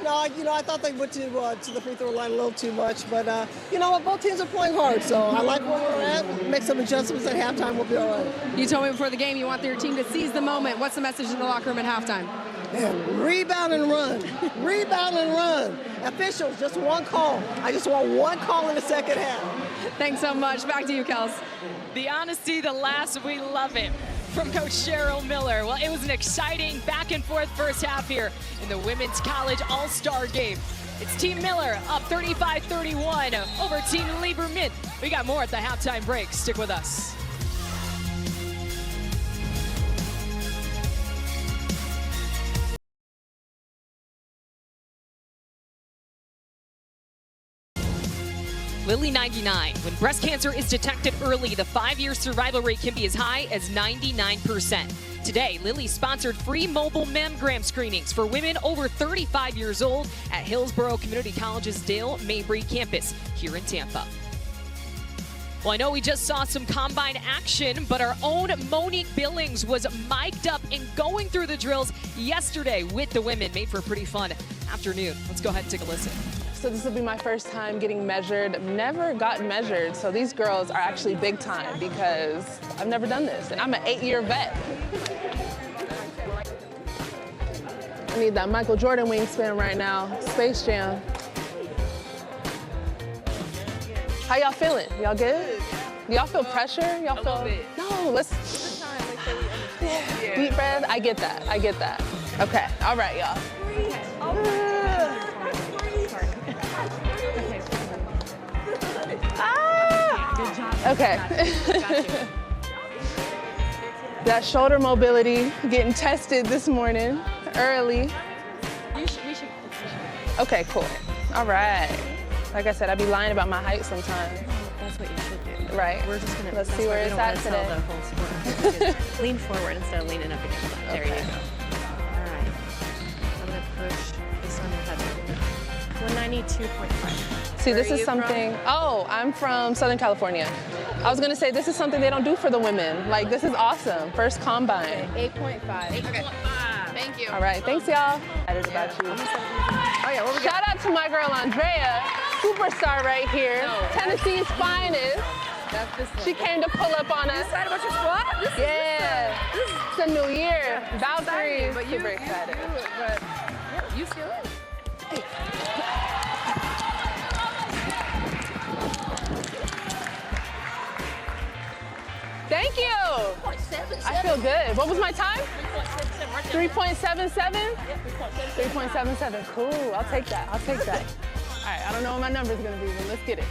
No, you know, I thought they went to the free throw line a little too much, but you know what? Both teams are playing hard, so I like where we're at. Make some adjustments at halftime. We'll be all right. You told me before the game you want your team to seize the moment. What's the message in the locker room at halftime? Man, rebound and run. Rebound and run. Officials, just one call. I just want one call in the second half. Thanks so much. Back to you, Kels. The honesty, the laughs, we love it from Coach Cheryl Miller. Well, it was an exciting back and forth first half here in the Women's College All-Star Game. It's Team Miller up 35-31 over Team Lieberman. We got more at the halftime break. Stick with us. Lily 99. When breast cancer is detected early, the 5-year survival rate can be as high as 99%. Today, Lily sponsored free mobile mammogram screenings for women over 35 years old at Hillsborough Community College's Dale Mabry campus here in Tampa. Well, I know we just saw some combine action, but our own Monique Billings was mic'd up and going through the drills yesterday with the women. Made for a pretty fun afternoon. Let's go ahead and take a listen. So this will be my first time getting measured. I've never gotten measured, so these girls are actually big time because I've never done this, and I'm an 8-year vet. I need that Michael Jordan wingspan right now. Space Jam. How y'all feeling? Y'all good? Do y'all feel pressure? Y'all feel? No, let's. Deep breath. I get that. I get that. Okay. All right, y'all. Okay. That shoulder mobility getting tested this morning, early. Okay, cool. All right. Like I said, I'd be lying about my height sometimes. That's what you should do. Right. We're just gonna. Let's see where it's at today. The whole sport. Lean forward instead of leaning up against it. There you go. All right. I'm gonna push this on your head. 192.5. See, this is something. Oh, I'm from Southern California. I was gonna say this is something they don't do for the women. Like, this is awesome. First combine. Okay, 8.5. 8.5. Thank you. All right, thanks y'all. That is about you. Oh yeah, what we got? Shout out to my girl Andrea, superstar right here, Tennessee's finest. That's this one. She came to pull up on us. Excited about your squad? Yeah, it's a new year. Valkyrie, but super excited. You feel it? Thank you. I feel good. What was my time? 3.77? 3.77. Cool. I'll take that. I'll take that. All right. I don't know what my number's gonna be, but let's get it.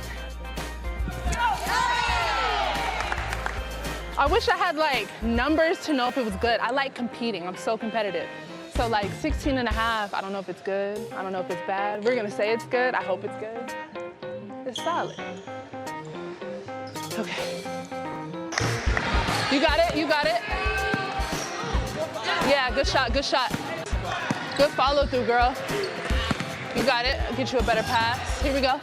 I wish I had like numbers to know if it was good. I like competing. I'm so competitive. So like 16 and a half, I don't know if it's good. I don't know if it's bad. We're gonna say it's good. I hope it's good. It's solid. Okay. You got it, you got it. Yeah, good shot, good shot. Good follow through, girl. You got it, I'll get you a better pass. Here we go.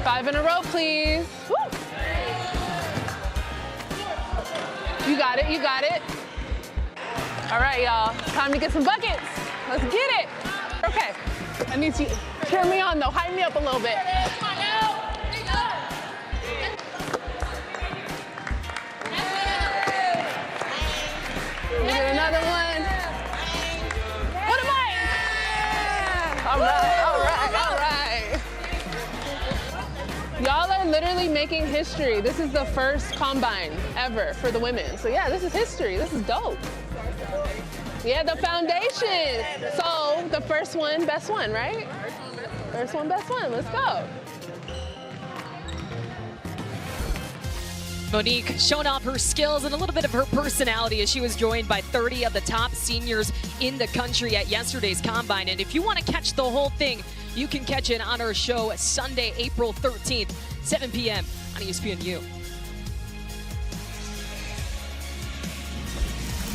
5 in a row, please. Woo. You got it, you got it. All right, y'all, time to get some buckets. Let's get it. Okay, I need you to cheer me on though, hype me up a little bit. literally making history. This is the first combine ever for the women. So yeah, this is history. This is dope. Yeah, the foundation. So the first one, best one, right? First one, best one. Let's go. Monique showing off her skills and a little bit of her personality as she was joined by 30 of the top seniors in the country at yesterday's combine. And if you want to catch the whole thing, you can catch it on our show Sunday, April 13th, 7 p.m. on ESPNU.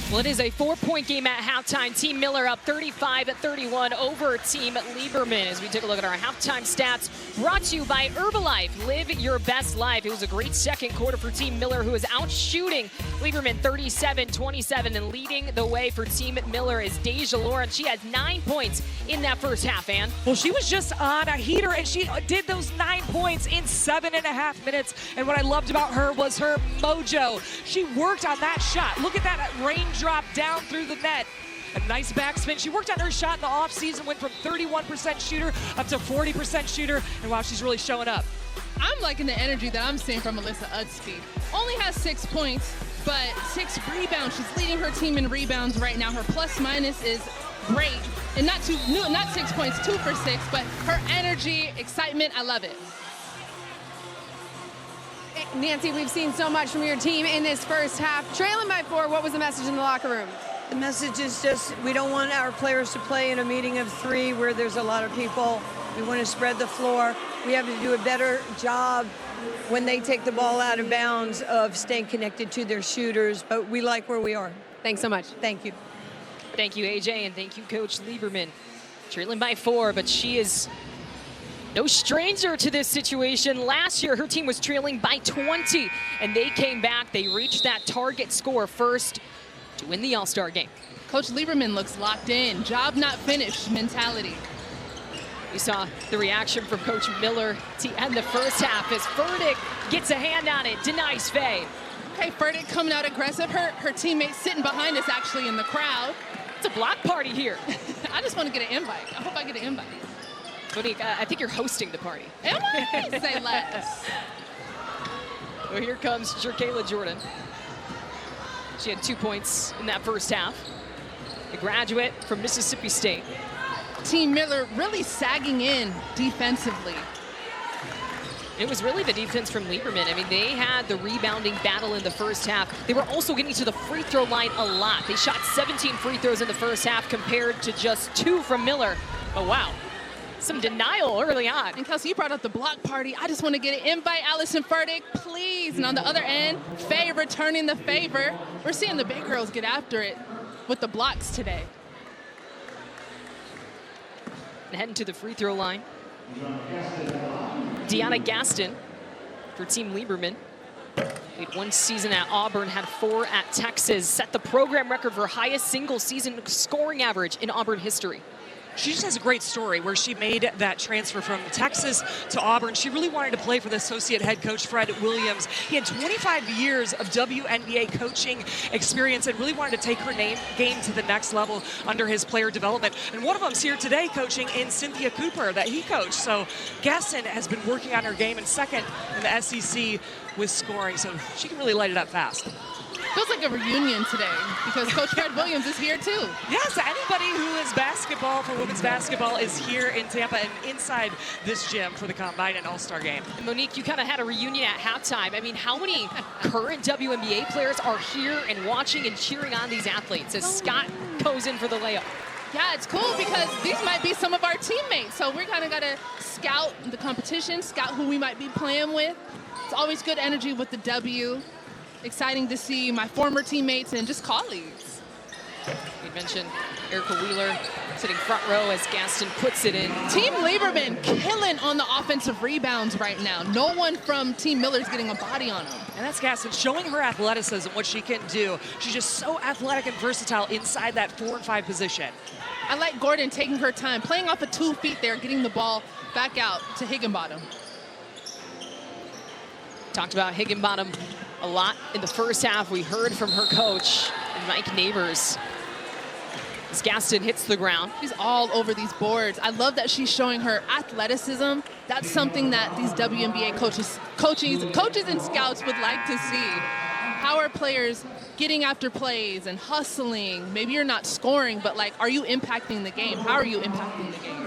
Well, it is a 4-point game at halftime. Team Miller up 35-31 over Team Lieberman. As we take a look at our halftime stats, brought to you by Herbalife. Live your best life. It was a great second quarter for Team Miller, who is out shooting Lieberman 37-27, and leading the way for Team Miller is Deja Lauren. She has 9 points in that first half, Ann. Well, she was just on a heater, and she did those 9 points in 7.5 minutes. And what I loved about her was her mojo. She worked on that shot. Look at that raindrop down through the net. A nice backspin. She worked on her shot in the offseason, went from 31% shooter up to 40% shooter, and wow, she's really showing up. I'm liking the energy that I'm seeing from Alyssa Udspeed. Only has 6 points, but 6 rebounds. She's leading her team in rebounds right now. Her plus minus is great. And not 6 points, 2 for 6, but her energy, excitement, I love it. Nancy, we've seen so much from your team in this first half. Trailing by 4, what was the message in the locker room? The message is just we don't want our players to play in a meeting of 3 where there's a lot of people. We want to spread the floor. We have to do a better job when they take the ball out of bounds of staying connected to their shooters, but we like where we are. Thanks so much. Thank you. Thank you, AJ, and thank you, Coach Lieberman. Trailing by 4, but she is no stranger to this situation. Last year, her team was trailing by 20, and they came back. They reached that target score first to win the All-Star game. Coach Lieberman looks locked in. Job not finished mentality. We saw the reaction from Coach Miller to end the first half as Furtick gets a hand on it, denies Faye. Okay, Furtick coming out aggressive. Her teammates sitting behind us actually in the crowd. It's a block party here. I just want to get an invite. I hope I get an invite. Monique, I think you're hosting the party. Am I? Say less. Well, here comes Jerkayla Jordan. She had 2 points in that first half. A graduate from Mississippi State. Team Miller really sagging in defensively. It was really the defense from Lieberman. I mean, they had the rebounding battle in the first half. They were also getting to the free throw line a lot. They shot 17 free throws in the first half compared to just 2 from Miller. Oh, wow. Some denial early on. And Kelsey, you brought up the block party. I just want to get an invite, Allison Furtick, please. And on the other end, Faye returning the favor. We're seeing the big girls get after it with the blocks today. And heading to the free throw line. Deanna Gaston for Team Lieberman. Played 1 season at Auburn, had 4 at Texas, set the program record for highest single season scoring average in Auburn history. She just has a great story where she made that transfer from Texas to Auburn. She really wanted to play for the associate head coach, Fred Williams. He had 25 years of WNBA coaching experience and really wanted to take her game to the next level under his player development. And one of them's here today coaching in Cynthia Cooper that he coached. So Gaston has been working on her game and second in the SEC with scoring. So she can really light it up fast. Feels like a reunion today because Coach Fred Williams is here too. Yes, anybody who is basketball for women's basketball is here in Tampa and inside this gym for the Combine and All-Star game. And Monique, you kind of had a reunion at halftime. I mean, how many current WNBA players are here and watching and cheering on these athletes as Scott goes in for the layup? Yeah, it's cool because these might be some of our teammates. So we're kind of got to scout the competition, scout who we might be playing with. It's always good energy with the W. Exciting to see my former teammates and just colleagues. You mentioned Erica Wheeler sitting front row as Gaston puts it in. Team Lieberman killing on the offensive rebounds right now. No one from Team Miller's getting a body on them. And that's Gaston showing her athleticism, what she can do. She's just so athletic and versatile inside that 4 and 5 position. I like Gordon taking her time, playing off of 2 feet there, getting the ball back out to Higginbottom. Talked about Higginbottom a lot in the first half. We heard from her coach, Mike Neighbors. As Gaston hits the ground. She's all over these boards. I love that she's showing her athleticism That's something that these WNBA coaches and scouts would like to see. How are players getting after plays and hustling? Maybe you're not scoring, but like, are you impacting the game? How are you impacting the game?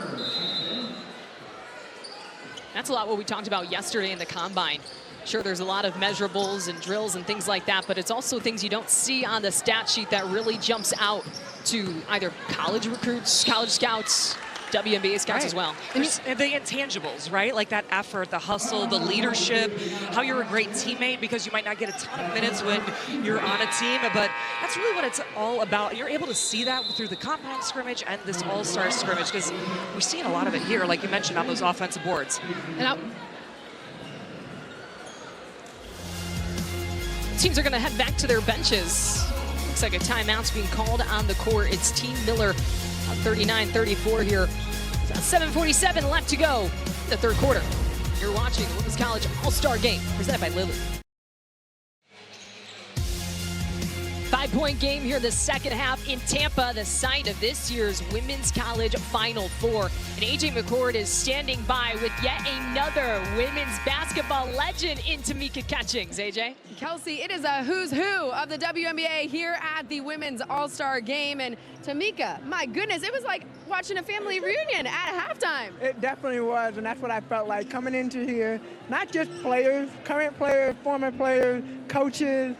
That's a lot what we talked about yesterday in the Combine. Sure, there's a lot of measurables and drills and things like that, but it's also things you don't see on the stat sheet that really jumps out to either college recruits, college scouts, WNBA scouts as well. And the intangibles, right? Like that effort, the hustle, the leadership, how you're a great teammate because you might not get a ton of minutes when you're on a team, but that's really what it's all about. You're able to see that through the combine scrimmage and this all-star scrimmage because we're seeing a lot of it here, like you mentioned, on those offensive boards. And teams are going to head back to their benches. Looks like a timeout's being called on the court. It's Team Miller on 39-34 here. 7:47 left to go in the third quarter. You're watching the Women's College All-Star Game presented by Lily. 5-point game here in the second half in Tampa, the site of this year's Women's College Final Four. And AJ McCord is standing by with yet another women's basketball legend in Tamika Catchings. AJ? Kelsey, it is a who's who of the WNBA here at the Women's All-Star Game. And Tamika, my goodness, it was like watching a family reunion at halftime. It definitely was, and that's what I felt like coming into here. Not just players, current players, former players, coaches,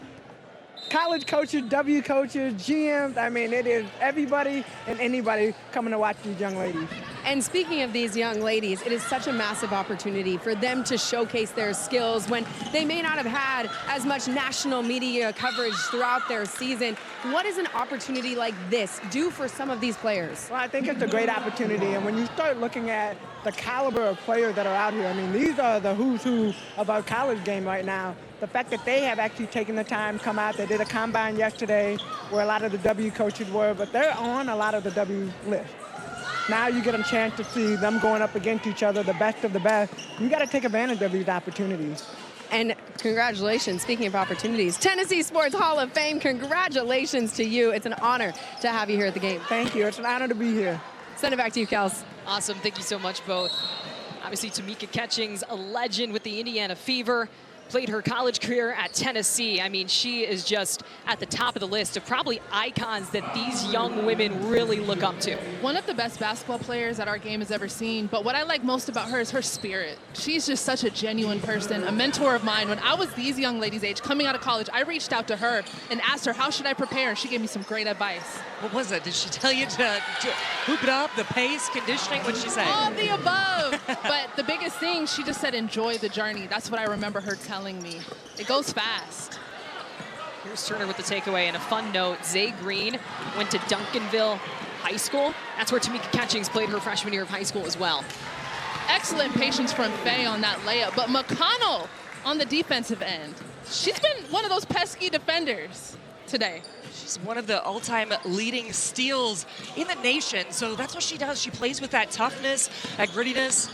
college coaches, W coaches, GMs. I mean, it is everybody and anybody coming to watch these young ladies. And speaking of these young ladies, it is such a massive opportunity for them to showcase their skills when they may not have had as much national media coverage throughout their season. What does an opportunity like this do for some of these players? Well, I think it's a great opportunity, and when you start looking at the caliber of players that are out here, I mean, these are the who's who of our college game right now. The fact that they have actually taken the time to come out, they did a combine yesterday where a lot of the W coaches were, but they're on a lot of the W list. Now you get a chance to see them going up against each other, the best of the best. You got to take advantage of these opportunities. And congratulations, speaking of opportunities, Tennessee Sports Hall of Fame, congratulations to you. It's an honor to have you here at the game. Thank you. It's an honor to be here. Send it back to you, Kels. Awesome. Thank you so much, both. Obviously, Tamika Catchings, a legend with the Indiana Fever. Played her college career at Tennessee. I mean, she is just at the top of the list of probably icons that these young women really look up to. One of the best basketball players that our game has ever seen, but what I like most about her is her spirit. She's just such a genuine person, a mentor of mine. When I was these young ladies' age, coming out of college, I reached out to her and asked her, how should I prepare? And she gave me some great advice. What was it? Did she tell you to hoop it up, the pace, conditioning? What did she say? All of the above. But the biggest thing, she just said, enjoy the journey. That's what I remember her telling me. It goes fast. Here's Turner with the takeaway. And a fun note, Zay Green went to Duncanville High School. That's where Tamika Catchings played her freshman year of high school as well. Excellent patience from Faye on that layup. But McConnell on the defensive end. She's been one of those pesky defenders today. She's one of the all-time leading steals in the nation. So that's what she does. She plays with that toughness, that grittiness.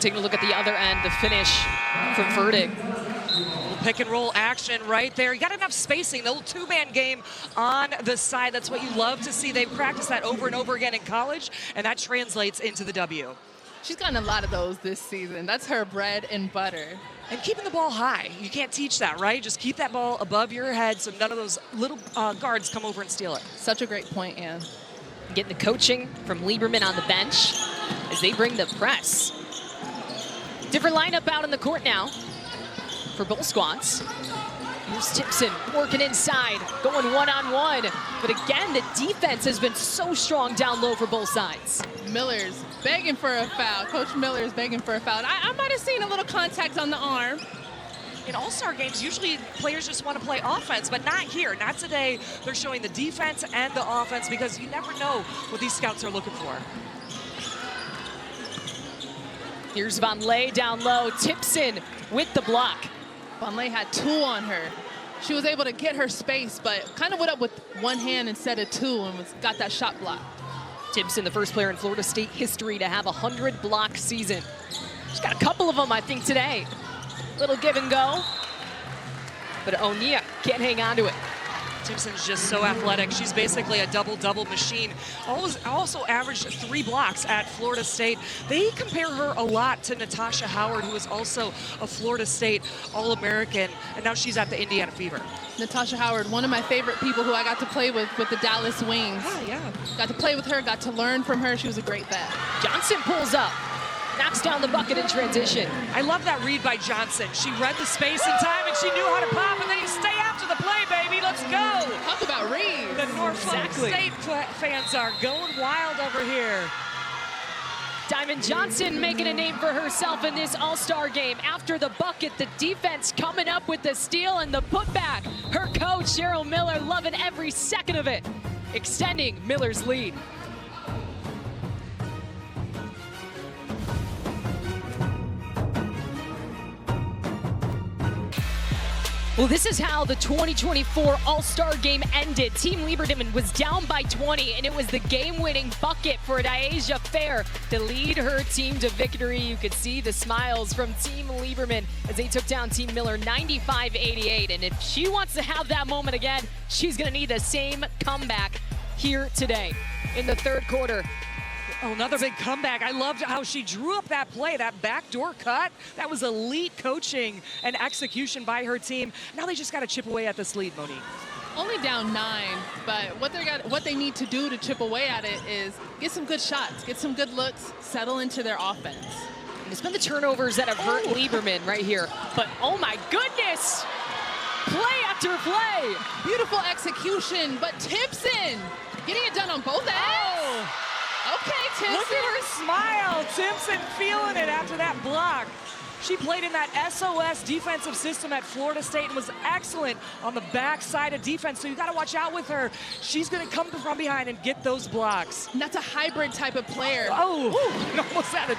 Taking a look at the other end, the finish for Verdict. Pick and roll action right there. You got enough spacing, the little two-man game on the side. That's what you love to see. They've practiced that over and over again in college, and that translates into the W. She's gotten a lot of those this season. That's her bread and butter. And keeping the ball high. You can't teach that, right? Just keep that ball above your head so none of those little guards come over and steal it. Such a great point, Ann. Getting the coaching from Lieberman on the bench as they bring the press. Different lineup out on the court now for both squads. Here's Tipson working inside, going one-on-one. But again, the defense has been so strong down low for both sides. Miller's begging for a foul. Coach Miller's begging for a foul. I might have seen a little contact on the arm. In all-star games, usually players just want to play offense, but not here, not today. They're showing the defense and the offense because you never know what these scouts are looking for. Here's Vonleh down low, Tipson with the block. Vonleh had two on her. She was able to get her space, but kind of went up with one hand instead of two and got that shot blocked. Tipson, the first player in Florida State history to have a 100-block season. She's got a couple of them, I think, today. Little give and go. But O'Neal can't hang on to it. Timpson's just so athletic. She's basically a double-double machine. Also averaged 3 blocks at Florida State. They compare her a lot to Natasha Howard, who is also a Florida State All-American, and now she's at the Indiana Fever. Natasha Howard, one of my favorite people who I got to play with the Dallas Wings. Oh, yeah. Got to play with her, got to learn from her. She was a great vet. Johnson pulls up, knocks down the bucket in transition. I love that read by Johnson. She read the space and time, and she knew how to pop, and then you stay after the play, baby. Let's go. Talk about reads. The Norfolk State fans are going wild over here. Diamond Johnson making a name for herself in this All-Star game. After the bucket, the defense coming up with the steal and the putback. Her coach, Cheryl Miller, loving every second of it, extending Miller's lead. Well, this is how the 2024 All-Star Game ended. Team Lieberman was down by 20, and it was the game-winning bucket for Diasia Fair to lead her team to victory. You could see the smiles from Team Lieberman as they took down Team Miller 95-88. And if she wants to have that moment again, she's going to need the same comeback here today in the third quarter. Oh, another big comeback. I loved how she drew up that play, that backdoor cut. That was elite coaching and execution by her team. Now they just got to chip away at this lead, Monique. Only down 9, but what they need to do to chip away at it is get some good shots, get some good looks, settle into their offense. And it's been the turnovers that have hurt Lieberman right here. But oh my goodness! Play after play! Beautiful execution, but Timpson getting it done on both ends. Oh. Okay, Timpson. Look at her smile. Timpson feeling it after that block. She played in that SOS defensive system at Florida State and was excellent on the backside of defense, so you got to watch out with her. She's going to come from behind and get those blocks. And that's a hybrid type of player. Oh, almost had a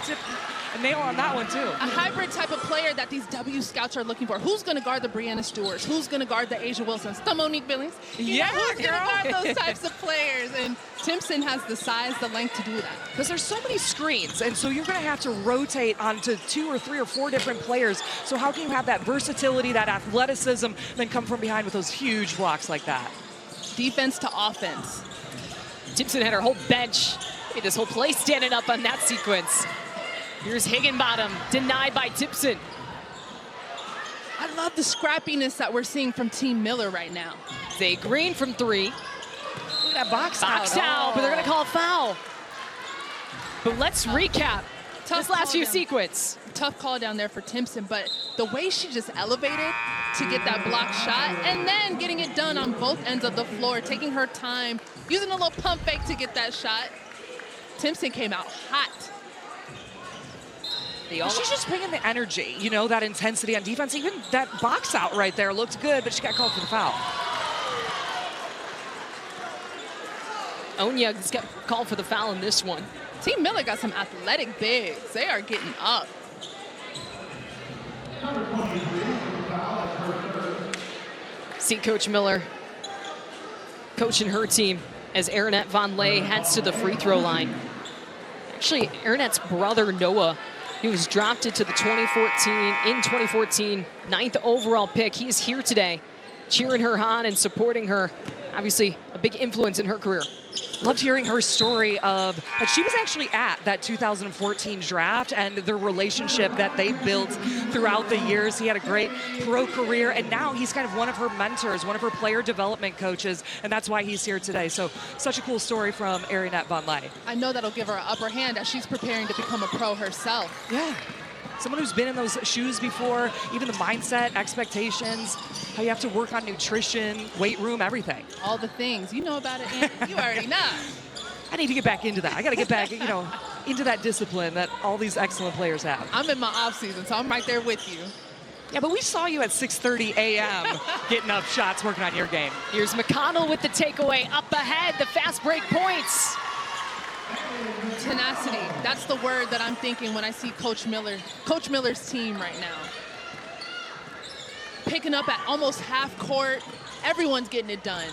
nail on that one, too. A hybrid type of player that these W scouts are looking for. Who's going to guard the Brianna Stewarts? Who's going to guard the Asia Wilsons? The Monique Billings? Yeah, who's going to guard those types of players? And Timpson has the size, the length to do that. Because there's so many screens, and so you're going to have to rotate onto 2 or 3 or 4 different players. So how can you have that versatility, that athleticism, then come from behind with those huge blocks like that? Defense to offense. Timpson had her whole bench, this whole play standing up on that sequence. Here's Higginbottom, denied by Timpson. I love the scrappiness that we're seeing from Team Miller right now. Zay Green from 3. Look at that box out, but they're going to call a foul. But let's recap this last few sequence. Tough call down there for Timpson, but the way she just elevated to get that block shot and then getting it done on both ends of the floor, taking her time, using a little pump fake to get that shot. Timpson came out hot. She's just bringing the energy, you know, that intensity on defense. Even that box out right there looked good, but she got called for the foul. Onyeg's got called for the foul in this one. Team Miller got some athletic bigs. They are getting up. See Coach Miller coaching her team as Aaronette Von Lay heads to the free throw line. Actually, Aaronette's brother, Noah, he was drafted to the 2014 9th overall pick. He is here today, cheering her on and supporting her. Obviously, a big influence in her career. Loved hearing her story of that she was actually at that 2014 draft and the relationship that they built throughout the years. He had a great pro career, and now he's kind of one of her mentors, one of her player development coaches, and that's why he's here today. So such a cool story from Aaronette Von Lay. I know that'll give her an upper hand as she's preparing to become a pro herself. Yeah. Someone who's been in those shoes before, even the mindset, expectations, how you have to work on nutrition, weight room, everything. All the things. You know about it, Ann. You already know. I need to get back into that. I got to get back, into that discipline that all these excellent players have. I'm in my off season, so I'm right there with you. Yeah, but we saw you at 6:30 a.m. getting up shots, working on your game. Here's McConnell with the takeaway. Up ahead, the fast break points. Tenacity. That's the word that I'm thinking when I see Coach Miller's team right now. Picking up at almost half court. Everyone's getting it done.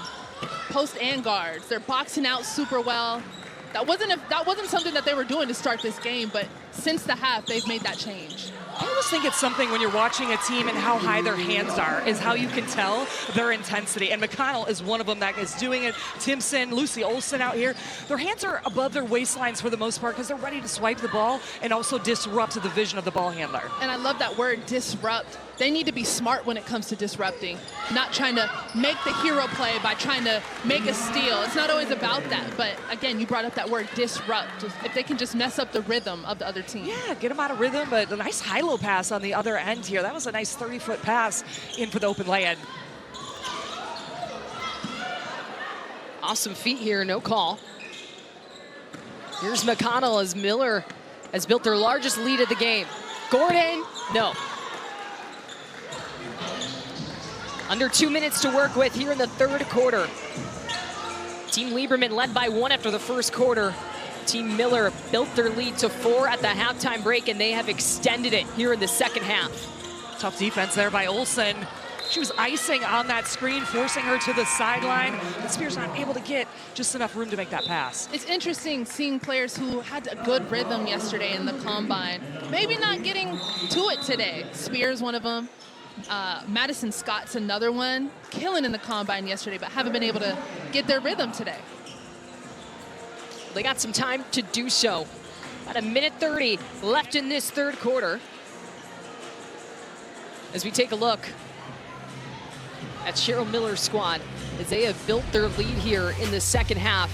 Post and guards. They're boxing out super well. That wasn't something that they were doing to start this game, but since the half, they've made that change. I always think it's something when you're watching a team and how high their hands are is how you can tell their intensity. And McConnell is one of them that is doing it. Timpson, Lucy Olsen out here. Their hands are above their waistlines for the most part because they're ready to swipe the ball and also disrupt the vision of the ball handler. And I love that word, disrupt. They need to be smart when it comes to disrupting, not trying to make the hero play by trying to make a steal. It's not always about that, but again, you brought up that word, disrupt. If they can just mess up the rhythm of the other team. Yeah, get them out of rhythm, but a nice high-low pass on the other end here. That was a nice 30-foot pass in for the open lay-in. Awesome feet here, no call. Here's McConnell as Miller has built their largest lead of the game. Gordon, no. Under 2 minutes to work with here in the third quarter. Team Lieberman led by 1 after the first quarter. Team Miller built their lead to 4 at the halftime break, and they have extended it here in the second half. Tough defense there by Olsen. She was icing on that screen, forcing her to the sideline. But Spears not able to get just enough room to make that pass. It's interesting seeing players who had a good rhythm yesterday in the combine, maybe not getting to it today. Spears, one of them. Madison Scott's another one, killing in the combine yesterday, but haven't been able to get their rhythm today. They got some time to do so. About 1:30 left in this third quarter. As we take a look at Cheryl Miller's squad, as they have built their lead here in the second half.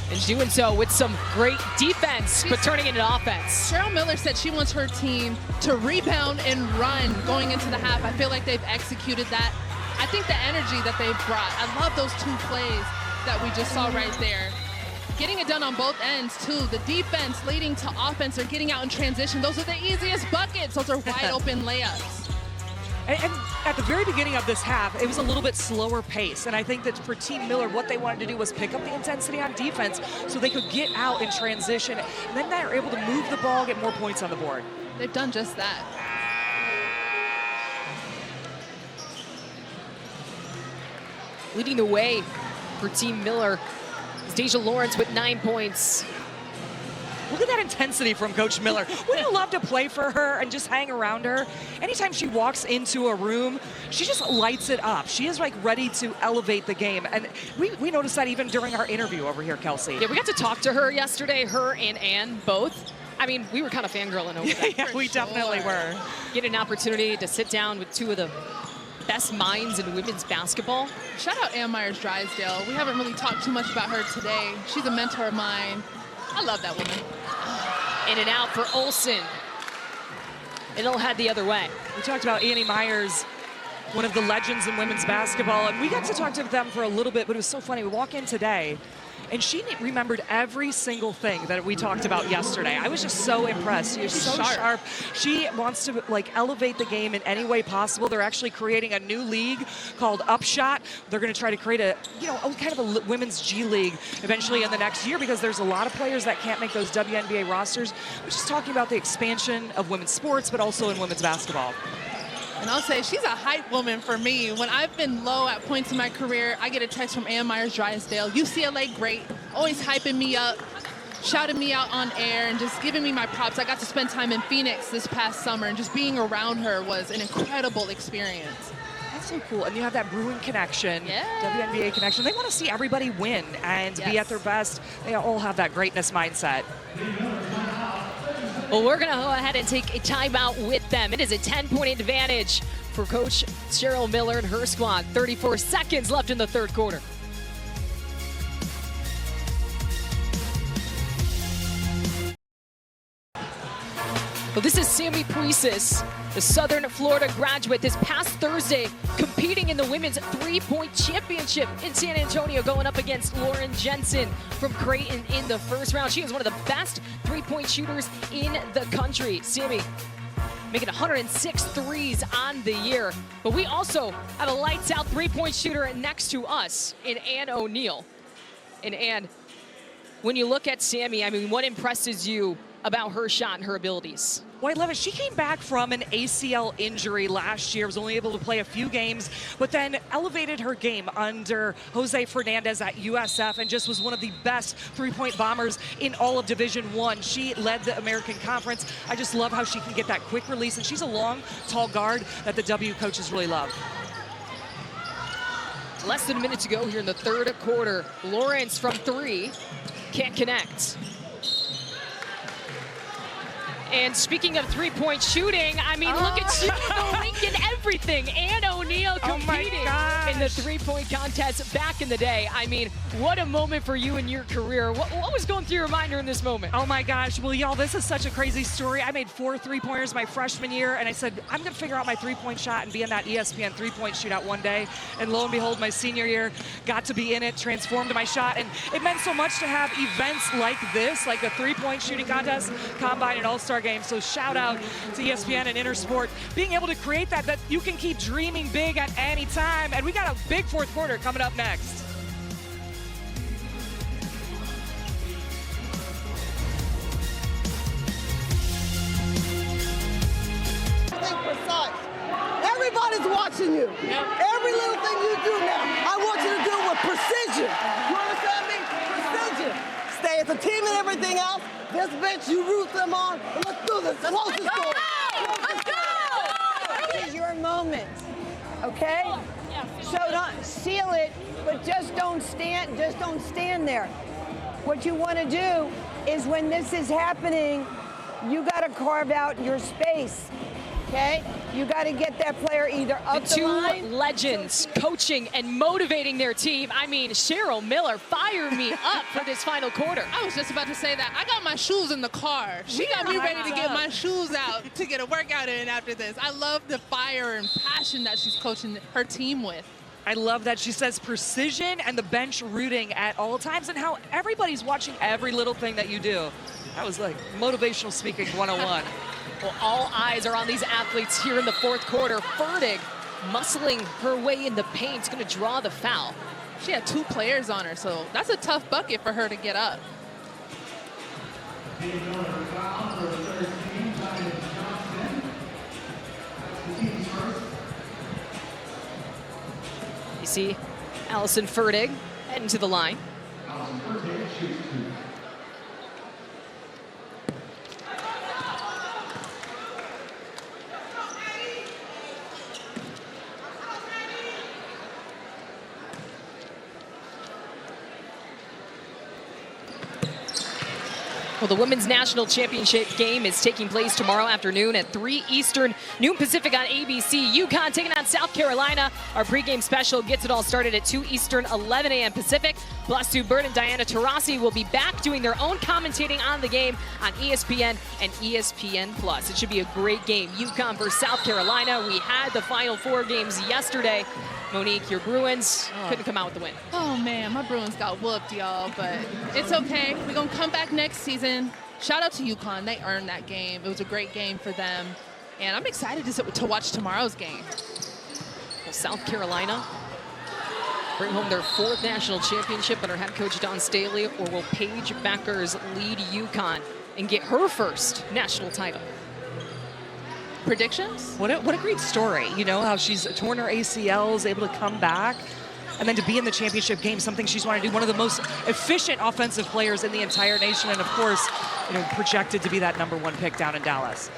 And doing so with some great defense, but turning it into offense. Cheryl Miller said she wants her team to rebound and run going into the half. I feel like they've executed that. I think the energy that they've brought, I love those 2 plays that we just saw right there. Getting it done on both ends, too. The defense leading to offense or getting out in transition. Those are the easiest buckets. Those are wide open layups. And at the very beginning of this half, it was a little bit slower pace. And I think that for Team Miller, what they wanted to do was pick up the intensity on defense so they could get out in transition. And then they're able to move the ball, get more points on the board. They've done just that. Leading the way for Team Miller is Deja Lawrence with 9 points. Look at that intensity from Coach Miller. Wouldn't you love to play for her and just hang around her? Anytime she walks into a room, she just lights it up. She is like ready to elevate the game. And we noticed that even during our interview over here, Kelsey. Yeah, we got to talk to her yesterday, her and Ann both. I mean, we were kind of fangirling over that. Yeah, we definitely were. Get an opportunity to sit down with 2 of the best minds in women's basketball. Shout out Ann Myers-Drysdale. We haven't really talked too much about her today. She's a mentor of mine. I love that woman. In and out for Olsen. It'll head the other way. We talked about Annie Myers, one of the legends in women's basketball, and we got to talk to them for a little bit, but it was so funny. We walk in today, and she remembered every single thing that we talked about yesterday. I was just so impressed. She's so sharp. She wants to like elevate the game in any way possible. They're actually creating a new league called Upshot. They're going to try to create a, kind of a women's G League eventually in the next year because there's a lot of players that can't make those WNBA rosters. We're just talking about the expansion of women's sports, but also in women's basketball. And I'll say she's a hype woman for me. When I've been low at points in my career, I get a text from Ann Myers-Drysdale. UCLA great, always hyping me up, shouting me out on air, and just giving me my props. I got to spend time in Phoenix this past summer, and just being around her was an incredible experience. That's so cool. And you have that Bruin connection, yeah. WNBA connection. They want to see everybody win and be at their best. They all have that greatness mindset. Well, we're going to go ahead and take a timeout with them. It is a 10-point advantage for Coach Cheryl Miller and her squad. 34 seconds left in the third quarter. Well, this is Sammy Puisis, the Southern Florida graduate, this past Thursday competing in the Women's 3-Point Championship in San Antonio, going up against Lauren Jensen from Creighton in the first round. She is one of the best 3-point shooters in the country. Sammy making 106 threes on the year. But we also have a lights-out 3-point shooter next to us in Ann O'Neill. And Ann, when you look at Sammy, I mean, what impresses you about her shot and her abilities. Well, I love it. She came back from an ACL injury last year, was only able to play a few games, but then elevated her game under Jose Fernandez at USF and just was one of the best three-point bombers in all of Division I. She led the American Conference. I just love how she can get that quick release, and she's a long, tall guard that the W coaches really love. Less than a minute to go here in the third quarter. Lawrence from three, can't connect. And speaking of three-point shooting, I mean, look at you, the link in everything. Ann O'Neill competing in the three-point contest back in the day. I mean, what a moment for you in your career. What was going through your mind during this moment? Oh my gosh, well y'all, this is such a crazy story. I made 4 three-pointers my freshman year, and I said, I'm gonna figure out my three-point shot and be in that ESPN three-point shootout one day. And lo and behold, my senior year, got to be in it, transformed my shot, and it meant so much to have events like this, like a three-point shooting contest, combine, and all-star game. So shout out to ESPN and Intersport being able to create that you can keep dreaming big at any time. And we got a big fourth quarter coming up next. Precise. Everybody's watching you. Every little thing you do now, I want you to do it with precision. You understand me? Precision. Stay as a team and everything else. This bench, you root them on. And let's do this. Let's go. Let's go. This is your moment, okay? So don't seal it, but just don't stand there. What you want to do is when this is happening, you got to carve out your space. Okay, you got to get that player either up the line. Two legends coaching and motivating their team. I mean, Cheryl Miller, fire me up for this final quarter. I was just about to say that. I got my shoes in the car. She got me ready to get my shoes out to get a workout in after this. I love the fire and passion that she's coaching her team with. I love that she says precision and the bench rooting at all times and how everybody's watching every little thing that you do. That was like motivational speaking 101. Well, all eyes are on these athletes here in the fourth quarter. Fertig muscling her way in the paint, is going to draw the foul. She had 2 players on her, so that's a tough bucket for her to get up. You see Allison Fertig heading to the line. Well, the Women's National Championship game is taking place tomorrow afternoon at 3 Eastern, noon Pacific on ABC. UConn taking on South Carolina. Our pregame special gets it all started at 2 Eastern, 11 a.m. Pacific. Blastu Bird and Diana Taurasi will be back doing their own commentating on the game on ESPN and ESPN+. It should be a great game. UConn versus South Carolina. We had the Final Four games yesterday. Monique, your Bruins couldn't come out with the win. Oh, man, my Bruins got whooped, y'all, but it's okay. We're going to come back next season. Shout out to UConn. They earned that game. It was a great game for them, and I'm excited to watch tomorrow's game. Well, South Carolina bring home their 4th national championship under head coach Don Staley, or will Paige Beckers lead UConn and get her first national title? Predictions? What a great story. You know, how she's torn her ACLs, able to come back, and then to be in the championship game, something she's wanted to do. One of the most efficient offensive players in the entire nation, and of course, you know, projected to be that #1 pick down in Dallas.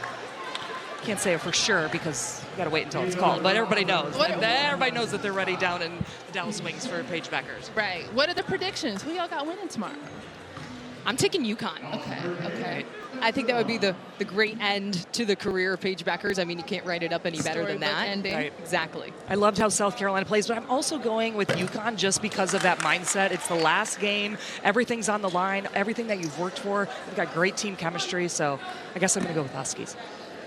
Can't say it for sure because you got to wait until it's called, but everybody knows. Everybody knows that they're ready down in the Dallas Wings for Paige Beckers. Right. What are the predictions? Who y'all got winning tomorrow? I'm taking UConn. Okay. I think that would be the great end to the career of Paige Beckers. I mean, you can't write it up any better than that. Ending. Right. Exactly. I loved how South Carolina plays, but I'm also going with UConn just because of that mindset. It's the last game. Everything's on the line. Everything that you've worked for. You've got great team chemistry, so I guess I'm going to go with Huskies.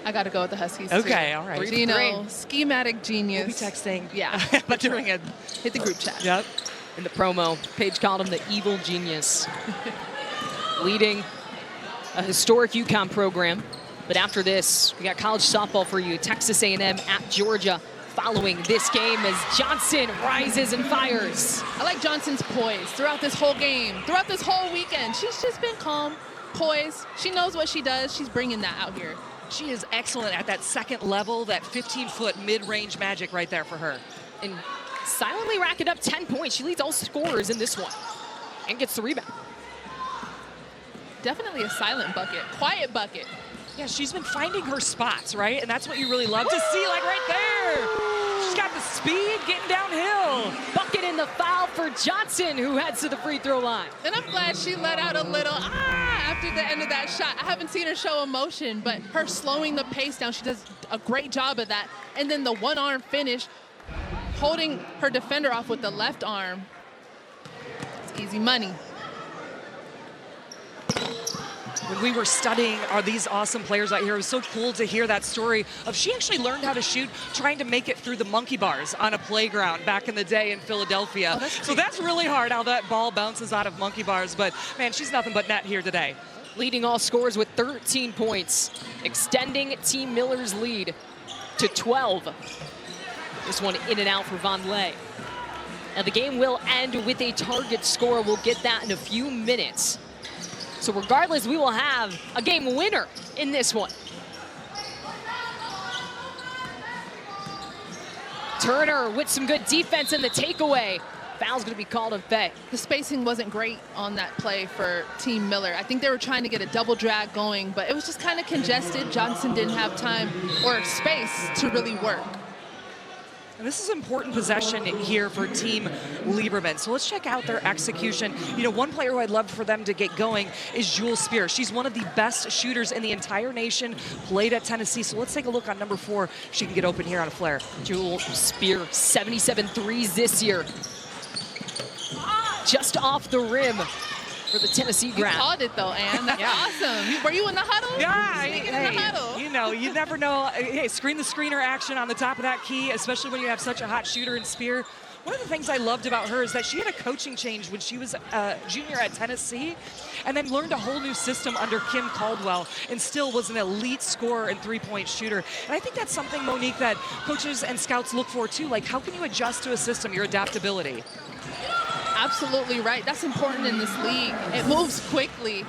I got to go with the Huskies, Okay, too. all right. Gino, schematic genius. We'll be texting. Yeah. But doing it. Hit the group chat. Yep. In the promo, Paige called him the evil genius. Leading a historic UConn program. But after this, we got college softball for you. Texas A&M at Georgia following this game as Johnson rises and fires. I like Johnson's poise throughout this whole game, throughout this whole weekend. She's just been calm. poise. She knows what she does. She's bringing that out here. She is excellent at that second level, that 15-foot mid-range magic right there for her. And silently racking up 10 points. She leads all scorers in this one and gets the rebound. Definitely a silent bucket, quiet bucket. Yeah, she's been finding her spots, right? And that's what you really love to see, like right there. She's got the speed getting downhill. Bucket in the foul for Johnson, who heads to the free throw line. And I'm glad she let out a little after the end of that shot. I haven't seen her show emotion, but her slowing the pace down, she does a great job of that. And then the one-arm finish, holding her defender off with the left arm. It's easy money. When we were studying these awesome players out here, it was so cool to hear that story of she actually learned how to shoot trying to make it through the monkey bars on a playground back in the day in Philadelphia. So that's really hard how that ball bounces out of monkey bars. But, man, she's nothing but net here today. Leading all scorers with 13 points, extending Team Miller's lead to 12. This one in and out for Von Lay. Now the game will end with a target score. We'll get that in a few minutes. So regardless, we will have a game winner in this one. Turner with some good defense in the takeaway. Foul's going to be called on Faye. The spacing wasn't great on that play for Team Miller. I think they were trying to get a double drag going, but it was just kind of congested. Johnson didn't have time or space to really work. And this is an important possession here for Team Lieberman. So let's check out their execution. You know, one player who I'd love for them to get going is Jewel Spear. She's one of the best shooters in the entire nation, played at Tennessee. So let's take a look on number 4. She can get open here on a flare. Jewel Spear, 77 threes this year. Just off the rim for the Tennessee grab. You called it though, Ann. That's awesome. Were you in the huddle? Yeah, in the huddle. You know, you never know. Hey, screen the screener action on the top of that key, especially when you have such a hot shooter in Spear. One of the things I loved about her is that she had a coaching change when she was a junior at Tennessee and then learned a whole new system under Kim Caldwell and still was an elite scorer and three-point shooter. And I think that's something, Monique, that coaches and scouts look for too. Like, how can you adjust to a system, your adaptability? Absolutely right. That's important in this league. It moves quickly.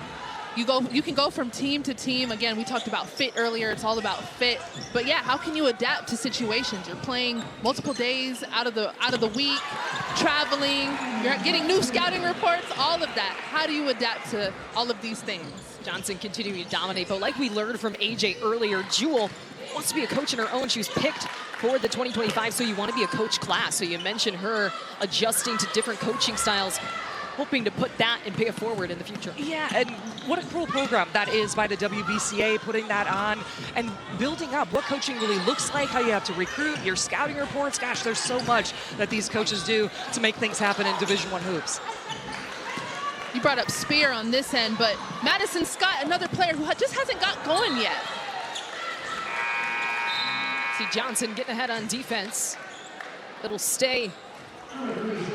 You can go from team to team. Again, we talked about fit earlier. It's all about fit. But yeah, how can you adapt to situations? You're playing multiple days out of the week, traveling, you're getting new scouting reports, all of that. How do you adapt to all of these things? Johnson continuing to dominate, but like we learned from AJ earlier, Jewel wants to be a coach in her own. She was picked for the 2025, so you want to be a coach class. So you mentioned her adjusting to different coaching styles, hoping to put that and pay it forward in the future. Yeah, and what a cool program that is by the WBCA, putting that on and building up what coaching really looks like, how you have to recruit, your scouting reports. Gosh, there's so much that these coaches do to make things happen in Division I hoops. You brought up Spear on this end, but Madison Scott, another player who just hasn't got going yet. See Johnson getting ahead on defense. It'll stay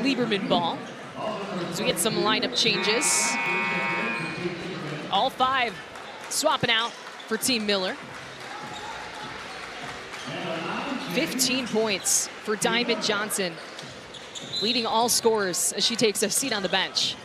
Lieberman ball. So we get some lineup changes. All 5 swapping out for Team Miller. 15 points for Diamond Johnson, leading all scorers as she takes a seat on the bench.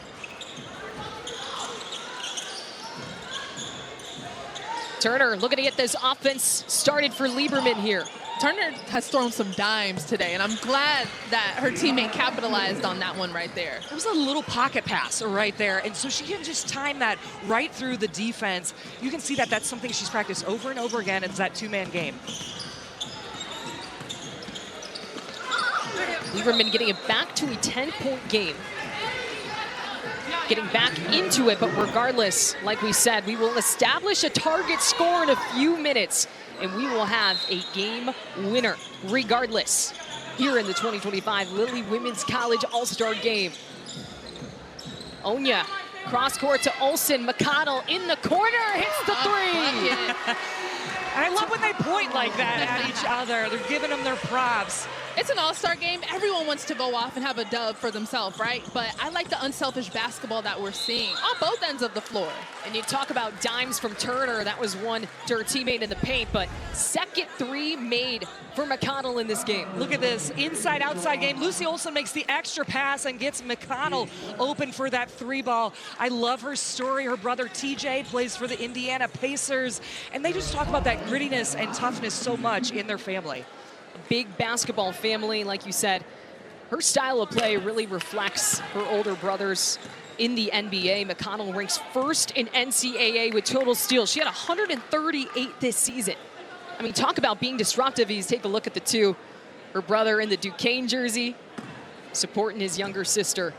Turner looking to get this offense started for Lieberman here. Turner has thrown some dimes today, and I'm glad that her teammate capitalized on that one right there. It was a little pocket pass right there, and so she can just time that right through the defense. You can see that that's something she's practiced over and over again. It's that two-man game. Lieberman getting it back to a 10-point game. Getting back into it, but regardless, like we said, we will establish a target score in a few minutes, and we will have a game winner regardless here in the 2025 Lilly Women's College All-Star Game. Onya, cross court to Olsen. McConnell in the corner, hits the three. And I love when they point like that at each other. They're giving them their props. It's an all-star game. Everyone wants to go off and have a dub for themselves, right? But I like the unselfish basketball that we're seeing on both ends of the floor. And you talk about dimes from Turner. That was one to her teammate in the paint, but second three made for McConnell in this game. Look at this inside-outside game. Lucy Olson makes the extra pass and gets McConnell open for that three ball. I love her story. Her brother TJ plays for the Indiana Pacers, and they just talk about that grittiness and toughness so much in their family. A big basketball family, like you said. Her style of play really reflects her older brothers in the NBA. McConnell ranks first in NCAA with total steals. She had 138 this season. I mean, talk about being disruptive. You take a look at the two. Her brother in the Duquesne jersey, supporting his younger sister,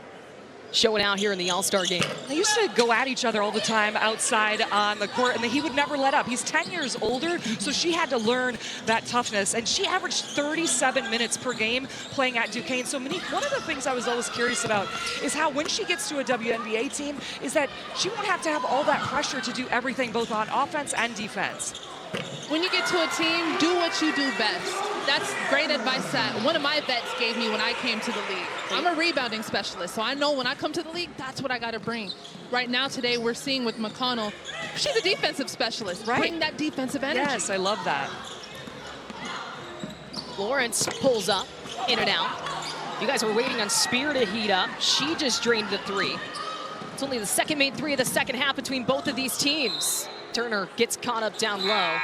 showing out here in the All-Star game. They used to go at each other all the time outside on the court, and he would never let up. He's 10 years older, so she had to learn that toughness. And she averaged 37 minutes per game playing at Duquesne. So Monique, one of the things I was always curious about is how when she gets to a WNBA team is that she won't have to have all that pressure to do everything both on offense and defense. When you get to a team, do what you do best. That's great advice that one of my vets gave me when I came to the league. I'm a rebounding specialist, so I know when I come to the league, that's what I got to bring. Right now, today, we're seeing with McConnell, she's a defensive specialist. Right. Bring that defensive energy. Yes, I love that. Lawrence pulls up, in and out. You guys were waiting on Spear to heat up. She just drained the three. It's only the second made three of the second half between both of these teams. Turner gets caught up down low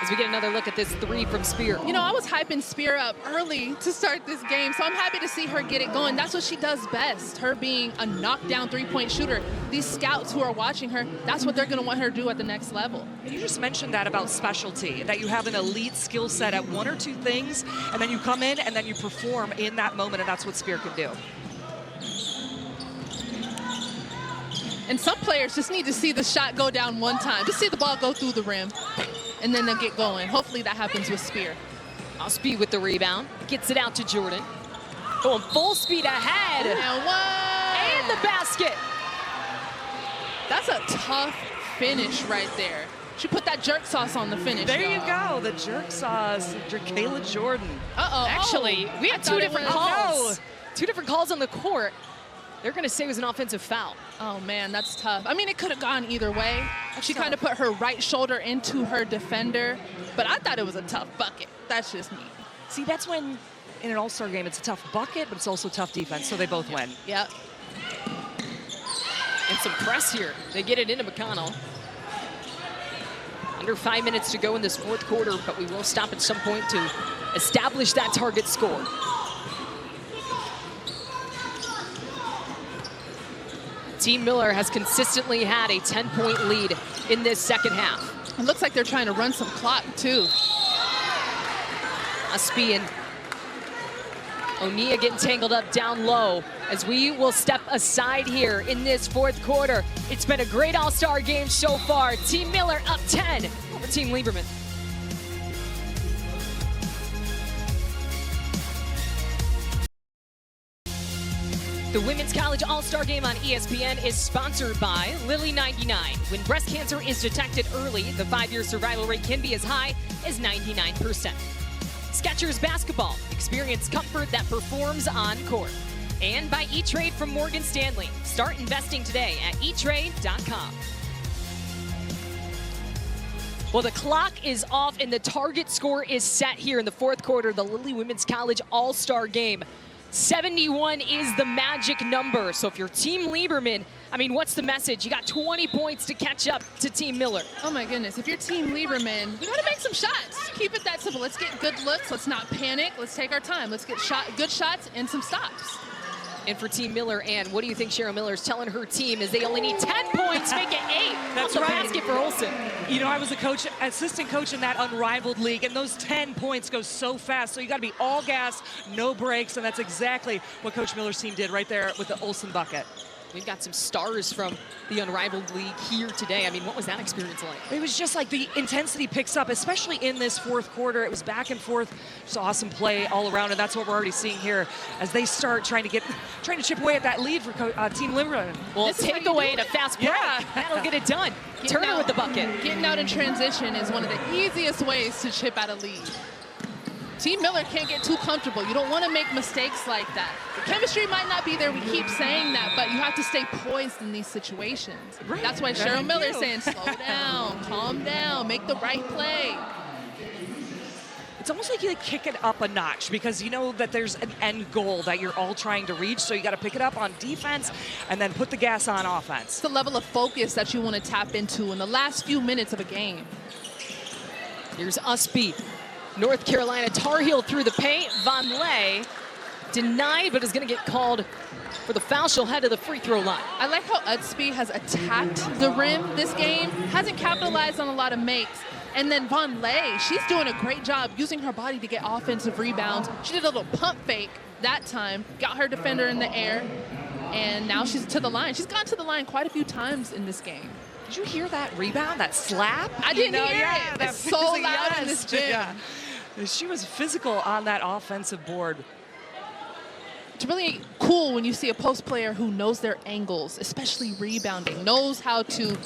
as we get another look at this three from Spear. You know, I was hyping Spear up early to start this game, so I'm happy to see her get it going. That's what she does best, her being a knockdown three-point shooter. These scouts who are watching her, that's what they're going to want her to do at the next level. And you just mentioned that about specialty, that you have an elite skill set at one or two things, and then you come in and then you perform in that moment, and that's what Spear can do. And some players just need to see the shot go down one time, just see the ball go through the rim, and then they'll get going. Hopefully that happens with Spear. Osby with the rebound, gets it out to Jordan. Going full speed ahead. And one. And the basket. That's a tough finish right there. She put that jerk sauce on the finish. There you go, the jerk sauce, Kayla Jordan. Uh-oh. Actually, we had two different calls. No. Two different calls on the court. They're going to say it was an offensive foul. Oh, man, that's tough. I mean, it could have gone either way. She kind of put her right shoulder into her defender, but I thought it was a tough bucket. That's just me. See, that's when, in an all-star game, it's a tough bucket, but it's also tough defense, so they both win. Yep. And some press here. They get it into McConnell. Under 5 minutes to go in this fourth quarter, but we will stop at some point to establish that target score. Team Miller has consistently had a 10-point lead in this second half. It looks like they're trying to run some clock, too. Osby and O'Neill getting tangled up down low as we will step aside here in this fourth quarter. It's been a great all-star game so far. Team Miller up 10 over Team Lieberman. The Women's College All-Star Game on ESPN is sponsored by Lily 99. When breast cancer is detected early, the 5-year survival rate can be as high as 99%. Skechers Basketball. Experience comfort that performs on court. And by E-Trade from Morgan Stanley. Start investing today at etrade.com. Well, the clock is off and the target score is set here in the fourth quarter of the Lily Women's College All-Star Game. 71 is the magic number. So if you're Team Lieberman, I mean, what's the message? You got 20 points to catch up to Team Miller. Oh my goodness, if you're Team Lieberman, we gotta make some shots. Keep it that simple. Let's get good looks. Let's not panic. Let's take our time. Let's get good shots and some stops. And for Team Miller, Ann, what do you think Cheryl Miller's telling her team is they only need 10 points to make it 8? That's right. basket for Olsen. You know, I was a coach, assistant coach in that unrivaled league, and those 10 points go so fast. So you got to be all gas, no breaks, and that's exactly what Coach Miller's team did right there with the Olsen bucket. We've got some stars from the Unrivaled League here today. I mean, what was that experience like? It was just like the intensity picks up, especially in this fourth quarter. It was back and forth, just awesome play all around, and that's what we're already seeing here as they start trying to chip away at that lead for Team Lieberman. Well, take away to fast break. Yeah. That'll get it done. Turner with the bucket. Getting out in transition is one of the easiest ways to chip out a lead. Team Miller can't get too comfortable. You don't want to make mistakes like that. The chemistry might not be there. We keep saying that, but you have to stay poised in these situations. Right. That's why Cheryl Miller is saying, slow down, calm down, make the right play. It's almost like you kick it up a notch because you know that there's an end goal that you're all trying to reach, so you got to pick it up on defense and then put the gas on offense. It's the level of focus that you want to tap into in the last few minutes of a game. Here's Usby. North Carolina Tar Heel through the paint. Von Lay denied, but is going to get called for the foul. She'll head to the free throw line. I like how Usby has attacked the rim this game, hasn't capitalized on a lot of makes. And then Von Lay, she's doing a great job using her body to get offensive rebounds. She did a little pump fake that time, got her defender in the air, and now she's to the line. She's gone to the line quite a few times in this game. Did you hear that rebound, that slap? I didn't hear it. It's so loud in this gym. Yeah. She was physical on that offensive board. It's really cool when you see a post player who knows their angles, especially rebounding, knows how to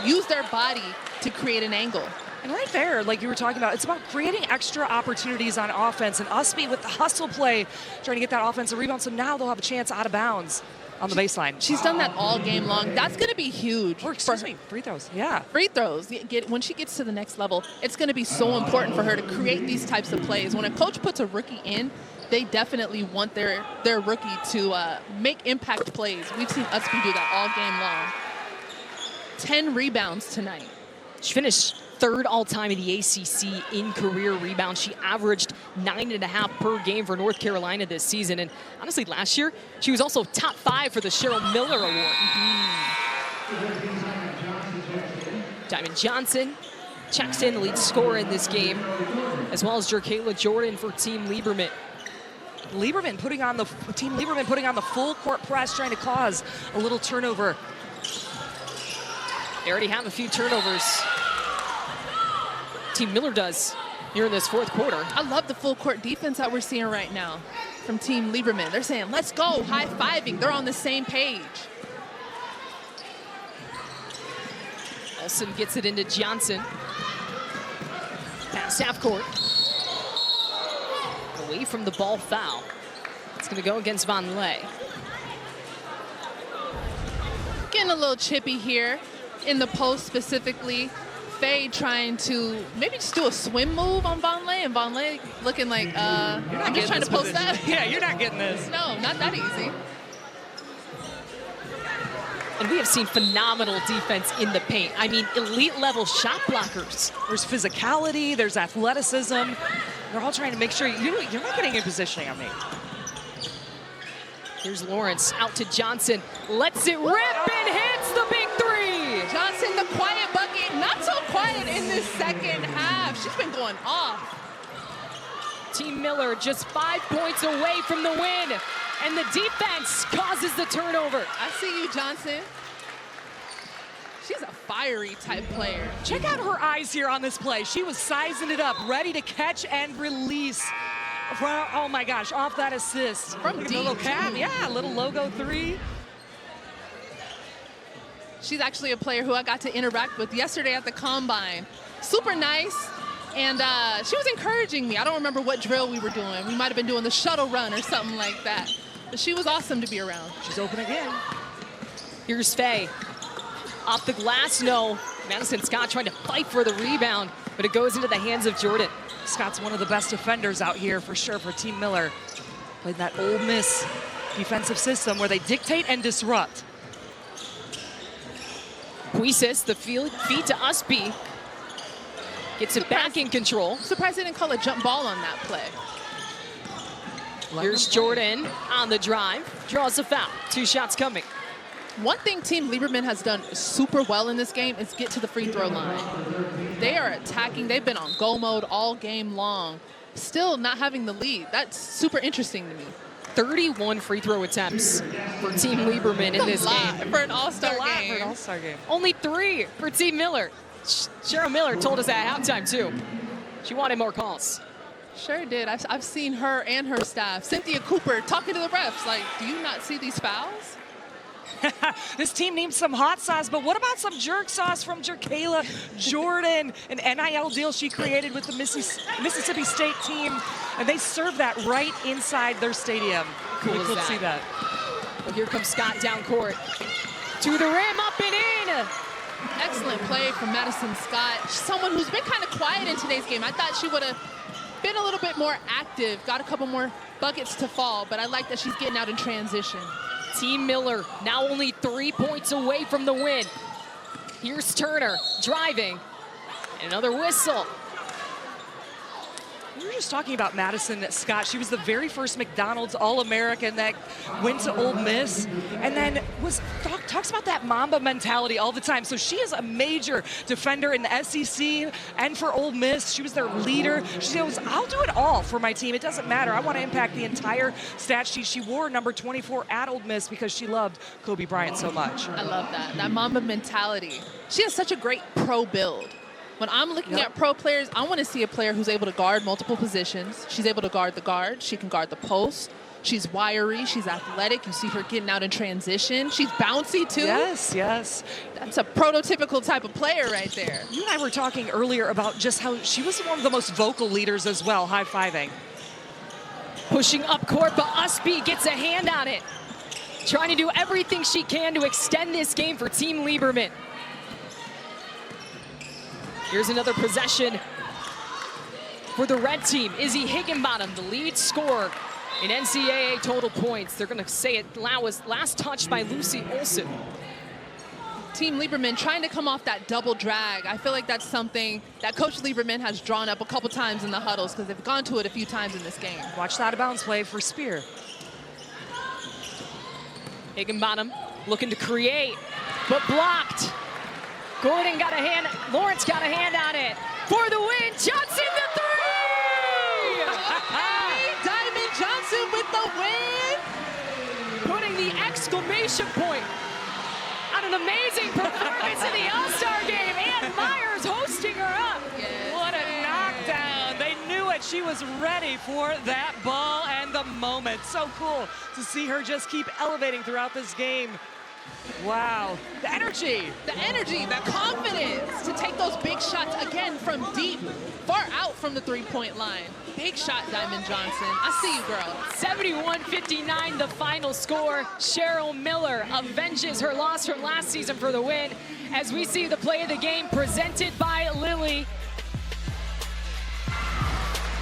use their body to create an angle. And right there, like you were talking about, it's about creating extra opportunities on offense. And Usby with the hustle play, trying to get that offensive rebound, so now they'll have a chance out of bounds on the baseline. She's done that all game long. That's going to be huge. Or, excuse me, free throws. Yeah. Free throws. When she gets to the next level, it's going to be so important for her to create these types of plays. When a coach puts a rookie in, they definitely want their rookie to make impact plays. We've seen Usby do that all game long. 10 rebounds tonight. She finished third all-time in the ACC in career rebounds. She averaged 9.5 per game for North Carolina this season. And honestly, last year, she was also top 5 for the Cheryl Miller Award. Diamond Johnson checks in, the lead scorer in this game, as well as Jerkayla Jordan for Team Lieberman. Team Lieberman putting on the full court press, trying to cause a little turnover. They already have a few turnovers. Team Miller does here in this fourth quarter. I love the full court defense that we're seeing right now from Team Lieberman. They're saying, let's go, high-fiving. They're on the same page. Olsen gets it into Johnson. Pass half court. Away from the ball foul. It's going to go against Von Lay. Getting a little chippy here in the post specifically. Faye trying to maybe just do a swim move on Von Lay, and Von Lay looking like, I'm just trying to post that. Yeah, you're not getting this. No, not that easy. And we have seen phenomenal defense in the paint. I mean, elite level shot blockers. There's physicality, there's athleticism. They're all trying to make sure you're not getting in positioning on me. Here's Lawrence out to Johnson. Lets it rip and hits the big three. Johnson, the quiet bucket. Not so quiet in this second half. She's been going off. Team Miller just 5 points away from the win. And the defense causes the turnover. I see you, Johnson. She's a fiery type player. Check out her eyes here on this play. She was sizing it up, ready to catch and release. Oh my gosh, off that assist. From deep. Little cap, yeah, little logo 3. She's actually a player who I got to interact with yesterday at the Combine. Super nice, and she was encouraging me. I don't remember what drill we were doing. We might have been doing the shuttle run or something like that. But she was awesome to be around. She's open again. Here's Faye. Off the glass, no. Madison Scott trying to fight for the rebound, but it goes into the hands of Jordan. Scott's one of the best defenders out here for sure for Team Miller. Played that Ole Miss defensive system where they dictate and disrupt. Puisis, the feed to Usby. Gets it back in control. Surprised they didn't call a jump ball on that play. Here's Jordan on the drive. Draws a foul. 2 shots coming. One thing Team Lieberman has done super well in this game is get to the free throw line. They are attacking. They've been on go mode all game long. Still not having the lead. That's super interesting to me. 31 free throw attempts for Team Lieberman in this game. For an all-star For game. an all-star game. Only 3 for Team Miller. Cheryl Miller told us at halftime, too. She wanted more calls. Sure did. I've seen her and her staff. Cynthia Cooper talking to the refs like, do you not see these fouls? This team needs some hot sauce, but what about some jerk sauce from Jerkayla Jordan, an NIL deal she created with the Mississippi State team, and they serve that right inside their stadium. Cool Really as cool to that. see that. Well, here comes Scott down court. To the rim, up and in. Excellent play from Madison Scott. Someone who's been kind of quiet in today's game. I thought she would have been a little bit more active, got a couple more buckets to fall, but I like that she's getting out in transition. Team Miller now only 3 points away from the win. Here's Turner driving. Another whistle. We were just talking about Madison Scott. She was the very first McDonald's All-American that went to Ole Miss, and then talks about that Mamba mentality all the time. So she is a major defender in the SEC and for Ole Miss. She was their leader. She goes, I'll do it all for my team. It doesn't matter. I want to impact the entire stat sheet. She wore number 24 at Ole Miss because she loved Kobe Bryant so much. I love that Mamba mentality. She has such a great pro build. When I'm looking at pro players, I want to see a player who's able to guard multiple positions. She's able to guard the guard. She can guard the post. She's wiry. She's athletic. You see her getting out in transition. She's bouncy, too. Yes, yes. That's a prototypical type of player right there. You and I were talking earlier about just how she was one of the most vocal leaders as well, high-fiving. Pushing up court, but Usby gets a hand on it. Trying to do everything she can to extend this game for Team Lieberman. Here's another possession for the red team. Izzy Higginbottom, the lead scorer in NCAA total points. They're going to say it was last touched by Lucy Olson. Team Lieberman trying to come off that double drag. I feel like that's something that Coach Lieberman has drawn up a couple times in the huddles because they've gone to it a few times in this game. Watch the out-of-bounds play for Spear. Higginbottom looking to create, but blocked. Gordon got a hand, Lawrence got a hand on it. For the win, Johnson the three! Diamond Johnson with the win! Putting the exclamation point on an amazing performance in the All-Star game. Ann Myers hosting her up. Yes. What a knockdown. They knew it. She was ready for that ball and the moment. So cool to see her just keep elevating throughout this game. Wow, the energy, the confidence to take those big shots again from deep, far out from the three-point line. Big shot, Diamond Johnson. I see you, girl. 71-59, the final score. Cheryl Miller avenges her loss from last season for the win. As we see the play of the game presented by Lily.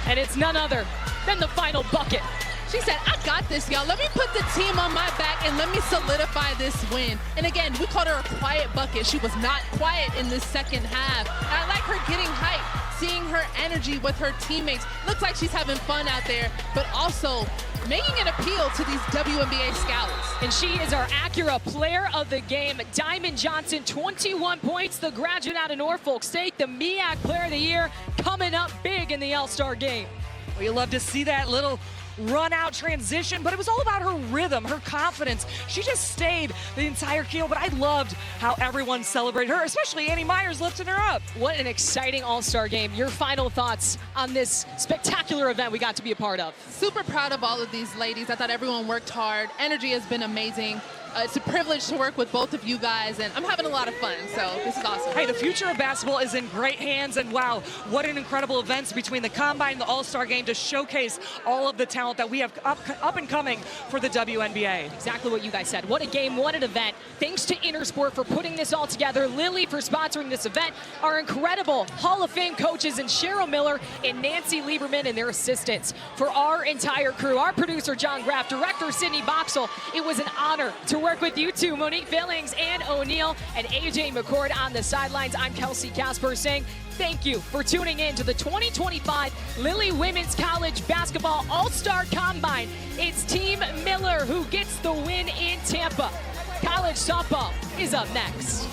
And it's none other than the final bucket. She said, I got this, y'all. Let me put the team on my back and let me solidify this win. And again, we called her a quiet bucket. She was not quiet in this second half. And I like her getting hyped, seeing her energy with her teammates. Looks like she's having fun out there, but also making an appeal to these WNBA scouts. And she is our Acura player of the game. Diamond Johnson, 21 points, the graduate out of Norfolk State, the MEAC player of the year, coming up big in the All-Star game. Well, you love to see that little run out transition, but it was all about her rhythm, her confidence. She just stayed the entire keel, but I loved how everyone celebrated her, especially Annie Myers lifting her up. What an exciting All-Star game. Your final thoughts on this spectacular event we got to be a part of? Super proud of all of these ladies. I thought everyone worked hard. Energy has been amazing. It's a privilege to work with both of you guys, and I'm having a lot of fun, so this is awesome. Hey, the future of basketball is in great hands, and wow, what an incredible event between the Combine and the All-Star Game to showcase all of the talent that we have up and coming for the WNBA. Exactly what you guys said. What a game, what an event. Thanks to Intersport for putting this all together, Lily for sponsoring this event, our incredible Hall of Fame coaches in Cheryl Miller and Nancy Lieberman and their assistants. For our entire crew, our producer John Graff, director Sydney Boxell, it was an honor to work with you two, Monique Billings, Ann O'Neill, and AJ McCord on the sidelines. I'm Kelsey Casper saying thank you for tuning in to the 2025 Lilly Women's College Basketball All-Star Combine. It's Team Miller who gets the win in Tampa. College softball is up next.